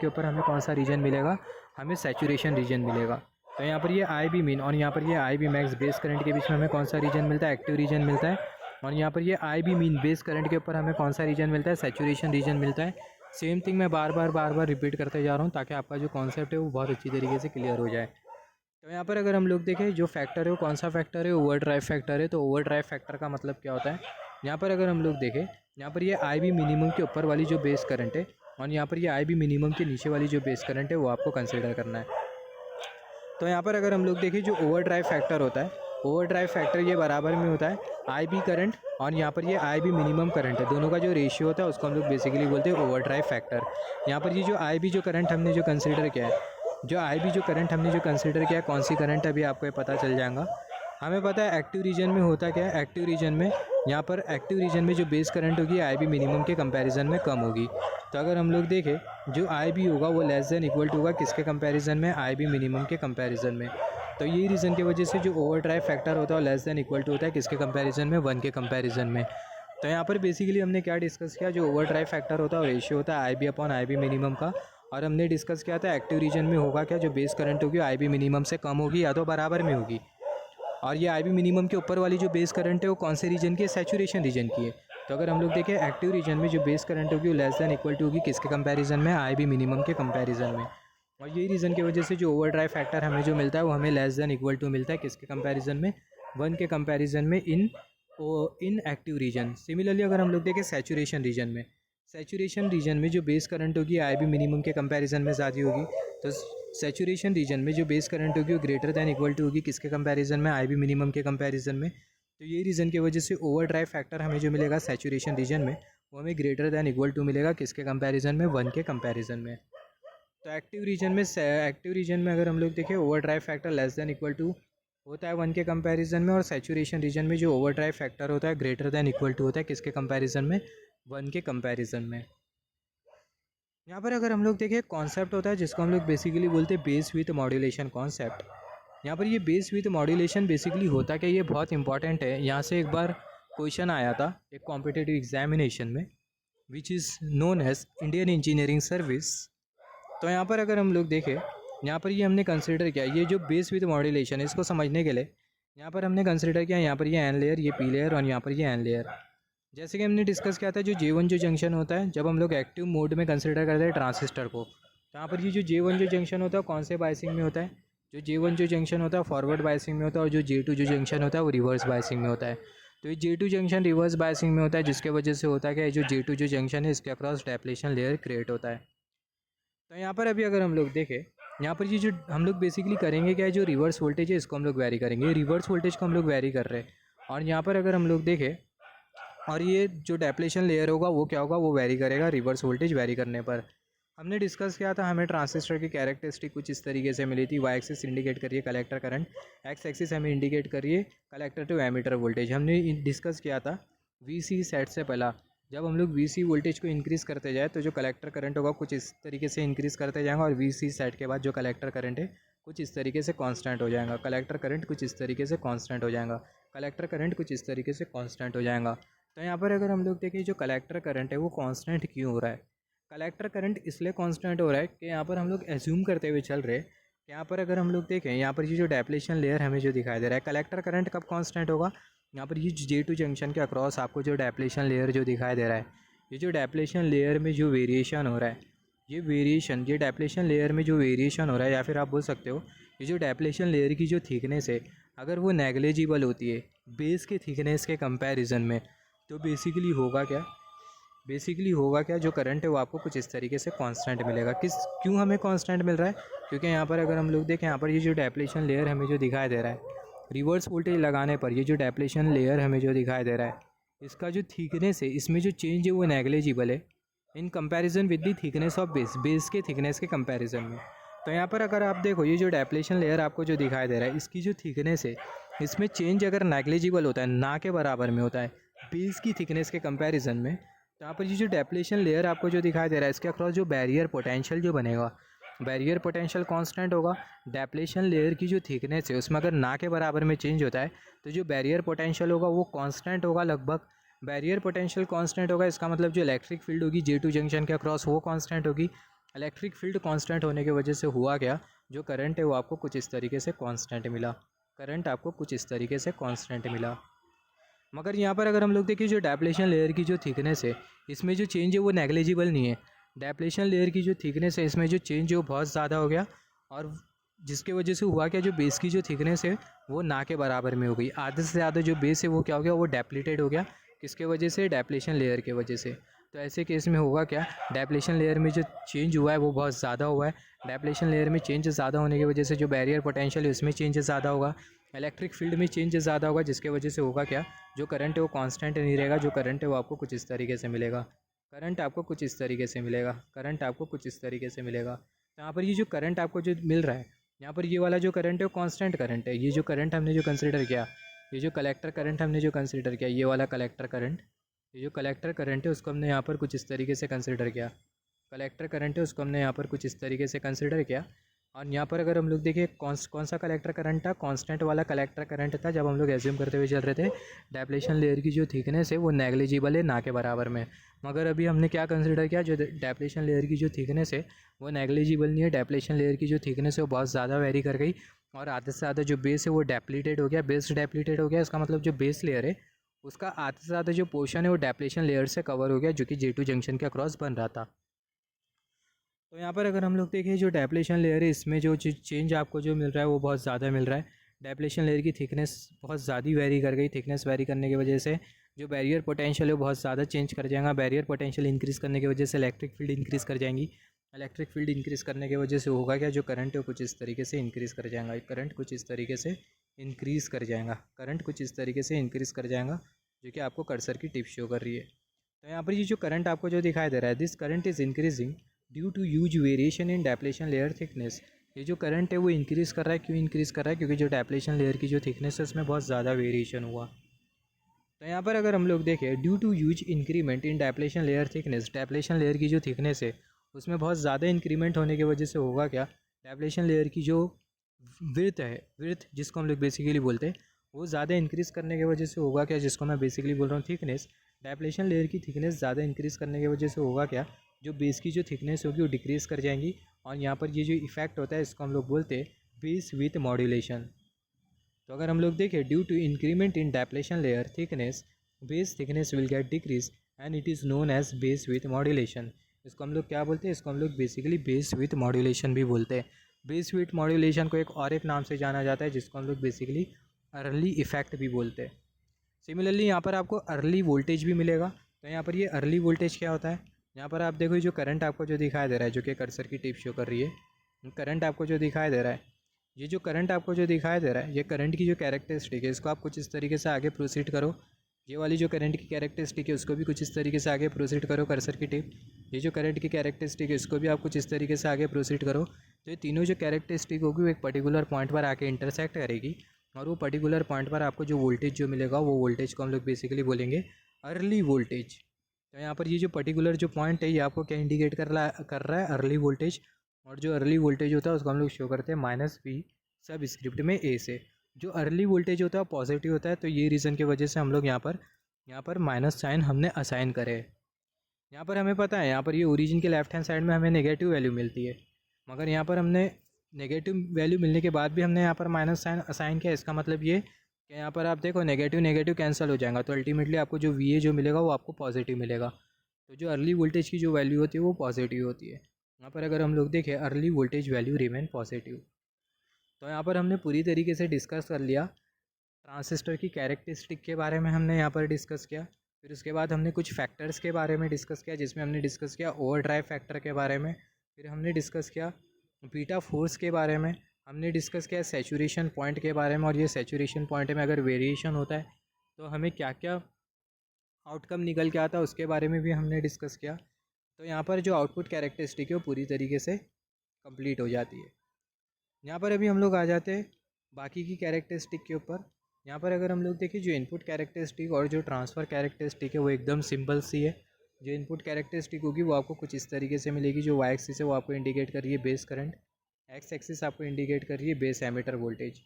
ऊपर हमें कौन सा रीजन मिलेगा, हमें सैचुरेशन रीजन मिलेगा। तो यहाँ पर ये आई बी मीन और यहाँ पर ये I B max base current के बीच में हमें कौन सा रीजन मिलता है, एक्टिव रीजन मिलता है। और यहाँ पर ये I B mean base current के ऊपर हमें कौन सा रीजन मिलता है, सैचुरेशन रीजन मिलता है। सेम थिंग मैं बार बार रिपीट करते जा रहा हूँ ताकि आपका जो कॉन्सेप्ट है वो बहुत अच्छी तरीके से क्लियर हो जाए। तो यहाँ पर अगर हम लोग देखें, जो फैक्टर है वो कौन सा फैक्टर है, ओवर ड्राइव फैक्टर है। तो ओवर ड्राइव फैक्टर का मतलब क्या होता है, यहाँ पर अगर हम लोग देखें, यहाँ पर ये आई बी मिनिमम के ऊपर वाली जो बेस करंट है और यहाँ पर ये आई बी मिनिमम के नीचे वाली जो बेस करंट है वो आपको कंसिडर करना है। तो यहाँ पर अगर हम लोग देखें, जो ओवर ड्राइव फैक्टर होता है, ओवर ड्राइव फैक्टर ये बराबर में होता है आई बी करंट और यहाँ पर ये आई बी मिनिमम करंट है, दोनों का जो रेशियो होता है उसको हम लोग बेसिकली बोलते हैं ओवर ड्राइव फैक्टर। यहाँ पर ये जो आई बी जो करंट हमने जो कंसिडर किया है, कौन सी करंट है अभी आपको ये पता चल जाएगा। हमें पता है एक्टिव रीजन में होता क्या है, एक्टिव रीजन में यहाँ पर एक्टिव रीजन में जो बेस करंट होगी आई बी मिनिमम के कंपैरिजन में कम होगी। तो अगर हम लोग देखें, जो आई बी होगा वो लेस देन इक्वल टू होगा किसके कंपैरिजन में, आई बी मिनिमम के कंपैरिजन में। तो यही रीज़न की वजह से जो ओवर ड्राइव फैक्टर होता है वो लेस देन इक्वल टू होता है किसके कंपैरिजन में, 1 के कंपैरिजन में। तो यहाँ पर बेसिकली हमने क्या डिस्कस किया, जो ओवर ड्राइव फैक्टर होता है वो रेशियो होता है I B upon I B minimum का। और हमने डिस्कस किया था एक्टिव रीजन में होगा क्या, जो बेस करंट होगी आई बी मिनिमम से कम होगी या तो बराबर में होगी। और ये आई बी मिनिमम के ऊपर वाली जो बेस करंट है वो कौन से रीजन की है, सैचुरेशन रीजन की है। तो अगर हम लोग देखें, एक्टिव रीजन में जो बेस करंट होगी वो लेस देन इक्वल टू होगी किसके कंपैरिजन में, आई बी मिनिमम के कंपैरिजन में। और यही रीज़न की वजह से जो ओवर ड्राइव फैक्टर हमें जो मिलता है वो हमें लेस देन इक्वल टू मिलता है किसके कंपैरिजन में, 1 के कंपैरिजन में इन एक्टिव रीजन। सिमिलरली अगर हम लोग देखें सैचुरेशन रीजन में जो बेस करंट होगी आई बी मिनिमम के कंपैरिजन में ज़्यादा होगी। तो सैचुरेशन रीजन में जो बेस करंट होगी वो ग्रेटर दैन इक्वल टू होगी किसके कंपैरिजन में, आई बी मिनिमम के कंपैरिजन में। तो ये रीज़न की वजह से ओवर ड्राइव फैक्टर हमें जो मिलेगा सैचुरेशन रीजन में वो हमें ग्रेटर दैन इक्वल टू मिलेगा किसके कंपैरिजन में, 1 के कंपैरिजन में। तो एक्टिव रीजन में अगर हम लोग देखें overdrive factor less than equal to होता है 1 के कंपैरिजन में, और सैचुरेशन रीजन में जो ओवरड्राइव फैक्टर होता है ग्रेटर दैन इक्वल टू होता है किसके कंपैरिजन में, 1 के कंपैरिजन में। यहाँ पर अगर हम लोग देखें कॉन्सेप्ट होता है जिसको हम लोग बेसिकली बोलते हैं बेस विथ मॉड्यूलेशन कॉन्सेप्ट। यहाँ पर ये बेस विथ मॉड्यूलेशन बेसिकली होता क्या, ये बहुत इंपॉर्टेंट है। यहाँ से एक बार क्वेश्चन आया था एक कॉम्पिटिटिव एग्जामिनेशन में, which is known as Indian engineering service. तो यहाँ पर अगर हम लोग देखें, यहाँ पर ये हमने कंसिडर किया, ये जो बेस विथ मॉड्यूलेशन है इसको समझने के लिए यहाँ पर हमने कंसिडर किया, यहाँ पर ये एन लेयर, ये पी लेयर और यहाँ पर ये एन लेयर। जैसे कि हमने डिस्कस किया था जो J1 जो जंक्शन होता है, जब हम लोग एक्टिव मोड में कंसिडर करते हैं ट्रांजिस्टर को, तो यहाँ पर ये जो J1 जो जंक्शन होता है कौन से बायसिंग में होता है, जो J1 जो जंक्शन होता है फॉरवर्ड बायसिंग में होता है, और जो J2 जो जंक्शन होता है वो रिवर्स बायसिंग में होता है। तो ये J2 जंक्शन रिवर्स बायसिंग में होता है, जिसके वजह से होता है कि जो J2 जो जंक्शन है इसके अक्रॉस डेप्लेशन लेयर क्रिएट होता है। तो यहाँ पर अभी अगर हम लोग देखें, यहाँ पर ये जो हम लोग बेसिकली करेंगे क्या है, जो रिवर्स वोल्टेज है इसको हम लोग वेरी करेंगे, रिवर्स वोल्टेज को हम लोग वेरी कर रहे हैं। और यहाँ पर अगर हम लोग देखें, और ये जो डेप्लेशन लेयर होगा वो क्या होगा, वो वेरी करेगा रिवर्स वोल्टेज वेरी करने पर। हमने डिस्कस किया था, हमें ट्रांजिस्टर की कैरेक्टरिस्टिक कुछ इस तरीके से मिली थी। वाई एक्सिस इंडिकेट करिए कलेक्टर करंट, एक्स एक्सिस हमें इंडिकेट करिए कलेक्टर टू एमीटर वोल्टेज। हमने डिस्कस किया था वीसी सेट से पहला, जब हम लोग वीसी वोल्टेज को इंक्रीज़ करते जाए तो जो कलेक्टर करंट होगा कुछ इस तरीके से इंक्रीज़ करते जाएंगे, और वीसी सेट के बाद जो कलेक्टर करंट है कुछ इस तरीके से कांस्टेंट हो जाएगा, कलेक्टर करंट कुछ इस तरीके से कांस्टेंट हो जाएगा, कलेक्टर करंट कुछ इस तरीके से कांस्टेंट हो जाएगा। तो यहाँ पर अगर हम लोग देखें जो कलेक्टर करंट है वो कांस्टेंट क्यों हो रहा है, कलेक्टर करंट इसलिए कांस्टेंट हो रहा है कि यहाँ पर हम लोग एज्यूम करते हुए चल रहे हैं, यहाँ पर अगर हम लोग देखें, यहाँ पर ये जो डेप्लेशन लेयर हमें जो दिखाई दे रहा है, कलेक्टर करंट कब कांस्टेंट होगा, यहाँ पर ये J2 जंक्शन के अक्रॉस आपको जो डेप्लेशन लेयर जो दिखाई दे रहा है, ये जो डेप्लेशन लेयर में जो वेरिएशन हो रहा है, ये डेप्लेशन लेयर में जो वेरिएशन हो रहा है, या फिर आप बोल सकते हो ये जो डेप्लेशन लेयर की जो थिकनेस है अगर वो नेग्लिजिबल होती है बेस के थिकनेस के कंपैरिजन में, तो बेसिकली होगा क्या, जो करंट है वो आपको कुछ इस तरीके से कांस्टेंट मिलेगा। क्यों हमें कांस्टेंट मिल रहा है, क्योंकि यहाँ पर अगर हम लोग देखें, यहाँ पर ये जो डेप्लेशन लेयर हमें जो दिखाई दे रहा है, रिवर्स वोल्टेज लगाने पर ये जो डेप्लेशन लेयर हमें जो दिखाई दे रहा है, इसका जो थिकनेस है इसमें जो चेंज है वो नेग्लिजिबल है in comparison with the thickness of base के थिकनेस के कंपैरिजन में। तो यहाँ पर अगर आप देखो, ये जो डेप्लेशन लेयर आपको जो दिखाई दे रहा है इसकी जो थिकनेस है इसमें चेंज अगर नेग्लिजिबल होता है, ना के बराबर में होता है बेस की थिकनेस के कंपैरिजन में, तो यहाँ पर ये जो डेप्लेशन लेयर आपको जो दिखाई दे रहा है इसके अक्रॉस जो बैरियर पोटेंशियल जो बनेगा, बैरियर पोटेंशियल कांस्टेंट होगा। डेप्लेशन लेयर की जो थिकनेस है उसमें अगर ना के बराबर में चेंज होता है तो जो बैरियर पोटेंशियल होगा वो कांस्टेंट होगा लगभग। बैरियर पोटेंशियल कांस्टेंट होगा, इसका मतलब जो इलेक्ट्रिक फील्ड होगी J2 जंक्शन के अक्रॉस वो कांस्टेंट होगी। इलेक्ट्रिक फील्ड कांस्टेंट होने की वजह से हुआ क्या, जो करंट है वो आपको कुछ इस तरीके से कांस्टेंट मिला, करंट आपको कुछ इस तरीके से कांस्टेंट मिला। मगर यहाँ पर अगर हम लोग देखें, जो डेप्लेशन लेयर की जो थिकनेस है इसमें जो चेंज है वो नेग्लिजिबल नहीं है। डेप्लेशन लेयर की जो थिकनेस है इसमें जो चेंज है वो बहुत ज़्यादा हो गया, और जिसके वजह से हुआ क्या, जो बेस की जो थिकनेस है वो ना के बराबर में हो गई। आधे से ज़्यादा जो बेस है वो क्या हो गया, वो डेप्लीटेड हो गया। किसके वजह से, डेप्लेशन लेयर के वजह से। तो ऐसे केस में होगा क्या, डेप्लेशन लेयर में जो चेंज हुआ है वो बहुत ज़्यादा हुआ है। डेप्लेशन लेयर में चेंज ज़्यादा होने की वजह से जो बैरियर पोटेंशियल है उसमें चेंज ज़्यादा होगा, इलेक्ट्रिक फील्ड में चेंज ज़्यादा होगा, जिसके वजह से होगा क्या, जो करंट है वो कांस्टेंट नहीं रहेगा। जो करंट है वो आपको कुछ इस तरीके से मिलेगा, करंट आपको कुछ इस तरीके से मिलेगा, करंट आपको कुछ इस तरीके से मिलेगा। तो यहाँ पर ये जो करंट आपको जो मिल रहा है, यहाँ पर ये वाला जो करंट है वो कांस्टेंट करंट है। ये जो करंट हमने जो कंसिडर किया, ये जो कलेक्टर करंट हमने जो कंसिडर किया, ये वाला कलेक्टर करंट, ये जो कलेक्टर करंट है उसको हमने यहाँ पर कुछ इस तरीके से कंसिडर किया, कलेक्टर करंट है उसको हमने यहाँ पर कुछ इस तरीके से कंसिडर किया। और यहाँ पर अगर हम लोग देखें कौन सा कलेक्टर करंट था, कांस्टेंट वाला कलेक्टर करंट था, जब हम लोग एज्यूम करते हुए चल रहे थे डेप्लेशन लेयर की जो थिकनेस है वो नेग्लिजिबल है, ना के बराबर में। मगर अभी हमने क्या कंसिडर किया, जो डेप्लेशन लेयर की जो थिकनेस है वो नेग्लिजिबल नहीं है, डेप्लेशन लेयर की जो थिकनेस है वो बहुत ज़्यादा वेरी कर गई, और आधे से ज़्यादा जो बेस है वो डेप्लीटेड हो गया, बेस डेप्लीटेड हो गया। इसका मतलब जो बेस लेयर है उसका आधे से ज़्यादा जो पोर्शन है वो डेप्लेशन लेयर से कवर हो गया, जो कि J2 जंक्शन के अक्रॉस बन रहा था। तो यहाँ पर अगर हम लोग देखें, जो डेप्लेशन लेयर है इसमें जो चेंज आपको जो मिल रहा है वो बहुत ज़्यादा मिल रहा है। डेप्लेशन लेयर की थिकनेस बहुत ज़्यादा वेरी कर गई, थिकनेस वेरी करने की वजह से जो बैरियर पोटेंशियल है वो बहुत ज़्यादा चेंज कर जाएगा। बैरियर पोटेंशियल इंक्रीज़ करने की वजह से इलेक्ट्रिक फील्ड इंक्रीज़ कर जाएंगी, इलेक्ट्रिक फील्ड इंक्रीज़ करने की वजह से होगा क्या, जो करंट है वो कुछ इस तरीके से इंक्रीज़ कर जाएगा, करंट कुछ इस तरीके से इंक्रीज़ कर जाएगा, करंट कुछ इस तरीके से इंक्रीज़ कर जाएगा, जो कि आपको कर्सर की टिप शो कर रही है। तो यहाँ पर ये जो करंट आपको जो दिखाई दे रहा है, this current is increasing due to huge variation in depletion layer thickness. ये जो करंट है वो इंक्रीज़ कर रहा है, क्यों इंक्रीज़ कर रहा है? क्योंकि जो डेप्लेशन लेयर की जो थिकनेस है उसमें बहुत ज़्यादा वेरिएशन हुआ। तो यहाँ पर अगर हम लोग देखें, due to huge increment in depletion layer thickness, depletion layer की जो थिकनेस है उसमें बहुत ज़्यादा इंक्रीमेंट होने की वजह से होगा क्या, डेप्लेशन लेयर की जो विड्थ है, विड्थ जिसको हम लोग बेसिकली बोलते हैं, वो ज़्यादा इंक्रीज़ करने की वजह से होगा क्या, जिसको मैं बेसिकली बोल रहा हूँ थिकनेस, डेप्लेशन लेयर की थिकनेस ज़्यादा इंक्रीज़ करने की वजह से होगा क्या, जो बेस की जो थिकनेस होगी वो डिक्रीज़ कर जाएंगी। और यहाँ पर ये जो इफेक्ट होता है इसको हम लोग बोलते हैं बेस विथ मॉड्यूलेशन। तो अगर हम लोग देखें, due to increment in depletion layer thickness, base thickness will get decrease and it is known as base width modulation. इसको हम लोग क्या बोलते हैं? इसको हम लोग बेसिकली बेस विथ मॉड्यूलेशन भी बोलते हैं। बेस विथ मॉड्यूलेशन को एक नाम से जाना जाता है जिसको हम लोग बेसिकली अर्ली इफेक्ट भी बोलते हैं। सिमिलरली यहाँ पर आपको अर्ली वोल्टेज भी मिलेगा। तो यहाँ पर ये अर्ली वोल्टेज क्या होता है? यहाँ पर आप देखो, जो करंट आपको जो दिखाई दे रहा है, जो कि कर्सर की टिप शो कर रही है, करंट आपको जो दिखाई दे रहा है, ये जो करंट आपको जो दिखाई दे रहा है, ये करंट की जो कैरेक्टरिस्टिक है इसको आप कुछ इस तरीके से आगे प्रोसीड करो। ये वाली जो करंट की कैरेक्टरिस्टिक है उसको भी कुछ इस तरीके से आगे प्रोसीड करो कर्सर की टिप। ये जो करंट की कैरेक्टरिस्टिक है इसको भी आप कुछ इस तरीके से आगे प्रोसीड करो। तो ये तीनों जो कैरेक्टरिस्टिक होगी वो एक पर्टिकुलर पॉइंट पर आके इंटरसेक्ट करेगी और वो पर्टिकुलर पॉइंट पर आपको जो वोल्टेज जो मिलेगा वो वोल्टेज को हम लोग बेसिकली बोलेंगे अर्ली वोल्टेज। तो यहाँ पर ये जो पर्टिकुलर जो पॉइंट है ये आपको क्या इंडिकेट कर रहा है? Early voltage. और जो अर्ली वोल्टेज होता है उसको हम लोग शो करते हैं -V सब स्क्रिप्ट में ए से। जो अर्ली वोल्टेज होता है पॉजिटिव होता है, तो ये रीज़न की वजह से हम लोग यहाँ पर माइनस साइन हमने असाइन करे। यहाँ पर हमें पता है, यहाँ पर ये ओरिजिन के लेफ्ट हैंड साइड में हमें नेगेटिव वैल्यू मिलती है, मगर यहाँ पर हमने नेगेटिव वैल्यू मिलने के बाद भी हमने यहाँ पर माइनस साइन असाइन किया। इसका मतलब ये कि यहाँ पर आप देखो नेगेटिव नेगेटिव कैंसिल हो जाएगा, तो अल्टीमेटली आपको जो VA जो मिलेगा वो आपको पॉजिटिव मिलेगा। तो जो अर्ली वोल्टेज की जो वैल्यू होती है वो पॉजिटिव होती है। यहाँ पर अगर हम लोग देखें, early voltage value remain positive. तो यहाँ पर हमने पूरी तरीके से डिस्कस कर लिया ट्रांजिस्टर की कैरेक्टरिस्टिक के बारे में, हमने यहाँ पर डिस्कस किया। फिर उसके बाद हमने कुछ फैक्टर्स के बारे में डिस्कस किया, जिसमें हमने डिस्कस किया ओवरड्राइव फैक्टर के बारे में। फिर हमने डिस्कस किया बीटा फोर्स के बारे में। हमने डिस्कस किया सैचुरेशन पॉइंट के बारे में, और ये सैचुरेशन पॉइंट में अगर वेरिएशन होता है तो हमें क्या क्या आउटकम निकल के आता है उसके बारे में भी हमने डिस्कस किया। तो यहाँ पर जो आउटपुट कैरेक्टरिस्टिक है वो पूरी तरीके से कंप्लीट हो जाती है। यहाँ पर अभी हम लोग आ जाते हैं बाकी की कैरेक्टरिस्टिक के ऊपर। यहाँ पर अगर हम लोग देखें, जो इनपुट कैरेक्टरिस्टिक और जो ट्रांसफ़र कैरेक्टरिस्टिक है वो एकदम सिंपल सी है। जो इनपुट कैरेक्टरिस्टिक होगी वो आपको कुछ इस तरीके से मिलेगी। जो वाई एक्सिस है वो आपको इंडिकेट कर रही है बेस करंट, एक्स एक्सिस आपको इंडिकेट कर रही है बेस एमीटर वोल्टेज।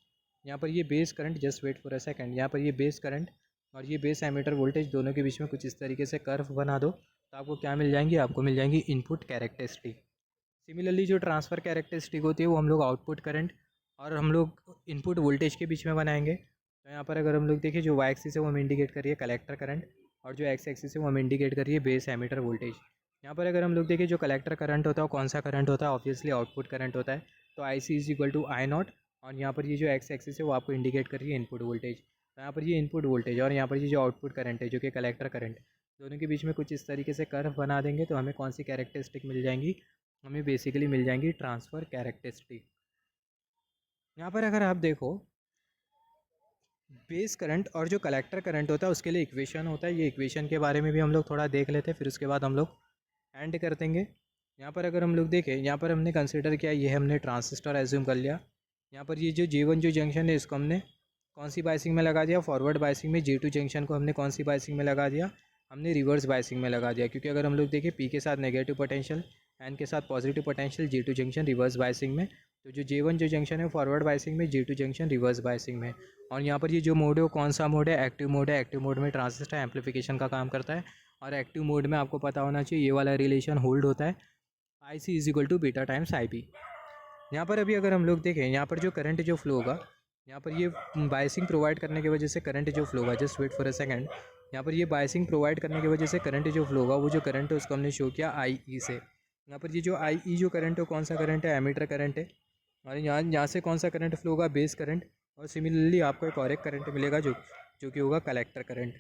यहाँ पर ये base current, just wait for a second, यहाँ पर ये बेस करंट और ये बेस एमीटर वोल्टेज दोनों के बीच में कुछ इस तरीके से कर्व बना दो, तो आपको क्या मिल जाएंगी? आपको मिल जाएंगी इनपुट कैरेक्टरिस्टिक। सिमिलरली जो ट्रांसफ़र कैरेक्टरिस्टिक होती है वो हम लोग आउटपुट करंट और हम लोग इनपुट वोल्टेज के बीच में बनाएंगे। तो यहाँ पर अगर हम लोग देखें, जो वाई एक्सिस है वो हमें इंडिकेट कर रही है कलेक्टर करंट, और जो एक्स एक्सिस है वो हमें इंडिकेट कर रही है बेस एमीटर वोल्टेज। यहाँ पर अगर हम लोग देखें, जो कलेक्टर करंट होता है वो कौन सा करंट होता है? ऑब्वियसली आउटपुट करंट होता है। तो IC is equal to I0, और यहाँ पर ये जो एक्स एक्सिस है वो आपको इंडिकेट कर रही है इनपुट वोल्टेज। तो यहाँ पर ये इनपुट वोल्टेज और यहाँ पर ये जो आउटपुट करंट है जो कि कलेक्टर करंट, दोनों के बीच में कुछ इस तरीके से कर्व बना देंगे, तो हमें कौन सी कैरेक्टरिस्टिक मिल जाएंगी? हमें बेसिकली मिल जाएंगी ट्रांसफ़र कैरेक्टरिस्टिक। यहाँ पर अगर आप देखो, बेस करंट और जो कलेक्टर करंट होता है उसके लिए इक्वेशन होता है। ये इक्वेशन के बारे में भी हम लोग थोड़ा देख लेते हैं, फिर उसके बाद हम लोग एंड कर देंगे। यहाँ पर अगर हम लोग देखें, यहाँ पर हमने कंसिडर किया, ये हमने ट्रांजिस्टर एज्यूम कर लिया। यहाँ पर ये जो J1 जो जंक्शन है इसको हमने कौन सी बाइसिंग में लगा दिया? फॉरवर्ड बाइसिंग में। J2 जंक्शन को हमने कौन सी बाइसिंग में लगा दिया? हमने रिवर्स बाइसिंग में लगा दिया, क्योंकि अगर हम लोग देखें P के साथ नेगेटिव पोटेंशियल, N के साथ positive potential, J2 junction reverse biasing में। तो जो J1 जो जंक्शन है फॉरवर्ड बाइसिंग में, J2 जंक्शन रिवर्स बाइसिंग में। और यहाँ पर ये जो मोड है वो कौन सा मोड है? एक्टिव मोड है। एक्टिव मोड में ट्रांजिस्टर एम्पलीफिकेशन का काम करता है, और एक्टिव मोड में आपको पता होना चाहिए ये वाला रिलेशन होल्ड होता है, IC is equal to beta times IP। यहाँ पर अभी अगर हम लोग देखें, यहाँ पर जो करंट जो फ्लो होगा, यहाँ पर ये बाइसिंग प्रोवाइड करने की वजह से करंट जो फ्लो होगा, just wait for a second, यहाँ पर ये बाइसिंग प्रोवाइड करने की वजह से करंट जो फ्लो होगा, वो जो करंट है उसको हमने शो किया IE से। यहाँ पर ये जो IE जो करंट है कौन सा करंट है? एमीटर करंट है। और यहाँ से कौन सा करंट फ्लो होगा? Base current. और सिमिलरली आपको एक और एक करंट मिलेगा जो कि होगा कलेक्टर करंट।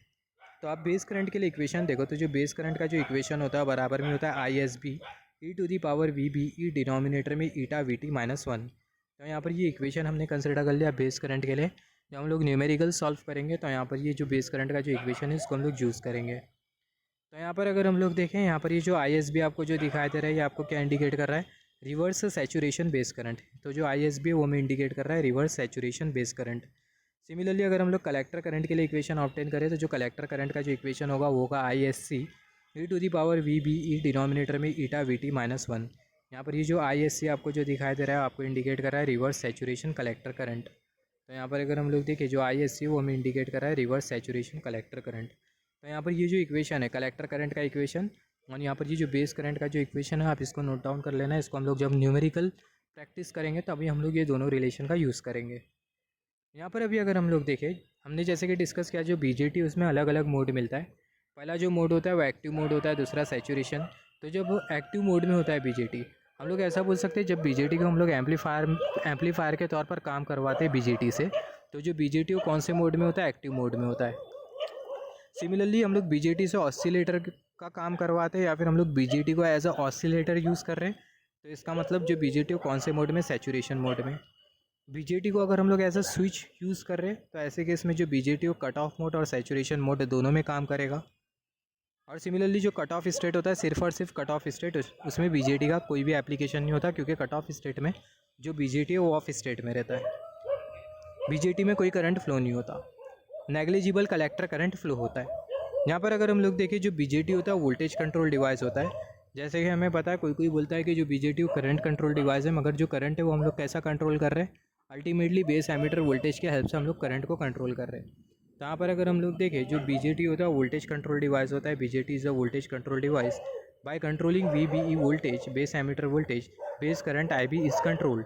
तो आप बेस करंट के लिए इक्वेशन देखो, तो जो बेस करंट का जो इक्वेशन होता है बराबर में होता है ISB e⁻⁴ VB डिनोमिनेटर में ईटा VT -1। तो यहाँ पर ये इक्वेशन हमने कंसिडर कर लिया बेस करंट के लिए। जब हम लोग न्यूमेरिकल सॉल्व करेंगे तो यहाँ पर ये जो बेस करंट का जो इक्वेशन है इसको हम लोग यूज़ करेंगे। तो यहाँ पर अगर हम लोग देखें, यहाँ पर ये जो ISB आपको जो दिखाई दे रहा है, ये आपको क्या इंडिकेट कर रहा है, रिवर्स सैचुरेशन बेस करंट। तो जो ISB है वो हमें इंडिकेट कर रहा है reverse saturation base current. Similarly अगर हम लोग कलेक्टर करंट के लिए इक्वेशन ऑब्टेन करें, तो जो कलेक्टर करंट का जो इक्वेशन होगा वो होगा ISC e⁻V⁻⁴ डिनोमिनेटर में ईटा VT -1। यहाँ पर ये जो ISC आपको जो दिखाई दे रहा है आपको इंडिकेट कर रहा है रिवर्स सैचुरेशन कलेक्टर करंट। तो यहाँ पर अगर हम लोग देखें, जो ISC वो हमें इंडिकेट कर रहा है रिवर्स सैचुरेशन कलेक्टर करंट। तो यहाँ पर ये जो इक्वेशन है कलेक्टर करंट का इक्वेशन, और यहाँ पर ये जो बेस करंट का जो इक्वेशन है आप इसको नोट डाउन कर लेना है। इसको हम लोग जब न्यूमेरिकल प्रैक्टिस करेंगे तभी हम लोग ये दोनों रिलेशन का यूज़ करेंगे। यहाँ पर अभी अगर हम लोग देखें, हमने जैसे कि डिस्कस किया जो BJT उसमें अलग अलग मोड मिलता है। पहला जो मोड होता है वो एक्टिव मोड होता है, दूसरा सैचुरेशन। तो जब एक्टिव मोड में होता है BJT, हम लोग ऐसा बोल सकते हैं जब BJT को हम लोग एम्पलीफायर के तौर पर काम करवाते हैं BJT से, तो जो BJT वो कौन से मोड में होता है, एक्टिव मोड में होता है। सिमिलरली हम लोग BJT से ऑसिलेटर का काम करवाते हैं, या फिर हम लोग BJT को एज अ ऑसिलेटर यूज़ कर रहे हैं, तो इसका मतलब जो BJT वो कौन से मोड में, सैचुरेशन मोड में। BJT को अगर हम लोग एज अ स्विच यूज़ कर रहे हैं, तो ऐसे केस में जो BJT वो कट ऑफ मोड और सैचुरेशन मोड दोनों में काम करेगा। और सिमिलरली जो कट ऑफ स्टेट होता है, सिर्फ और सिर्फ कट ऑफ स्टेट, उसमें BJT का कोई भी एप्लीकेशन नहीं होता, क्योंकि कट ऑफ स्टेट में जो BJT है वो ऑफ स्टेट में रहता है। BJT में कोई करंट फ्लो नहीं होता, नेग्लिजिबल कलेक्टर करंट फ्लो होता है। यहाँ पर अगर हम लोग देखें, जो BJT होता है वो वोल्टेज कंट्रोल डिवाइस होता है। जैसे कि हमें पता है, कोई बोलता है कि जो BJT वो करंट कंट्रोल डिवाइस है, मगर जो करंट है वो हम लोग कैसा कंट्रोल कर रहे हैं, अल्टीमेटली बेस एमीटर वोल्टेज के हेल्प से हम लोग करंट को कंट्रोल कर रहे हैं। तो यहाँ पर अगर हम लोग देखें, जो BJT होता है वोल्टेज कंट्रोल डिवाइस होता है। BJT is a voltage control device. By controlling VBE voltage, base emitter voltage, base current IB is controlled.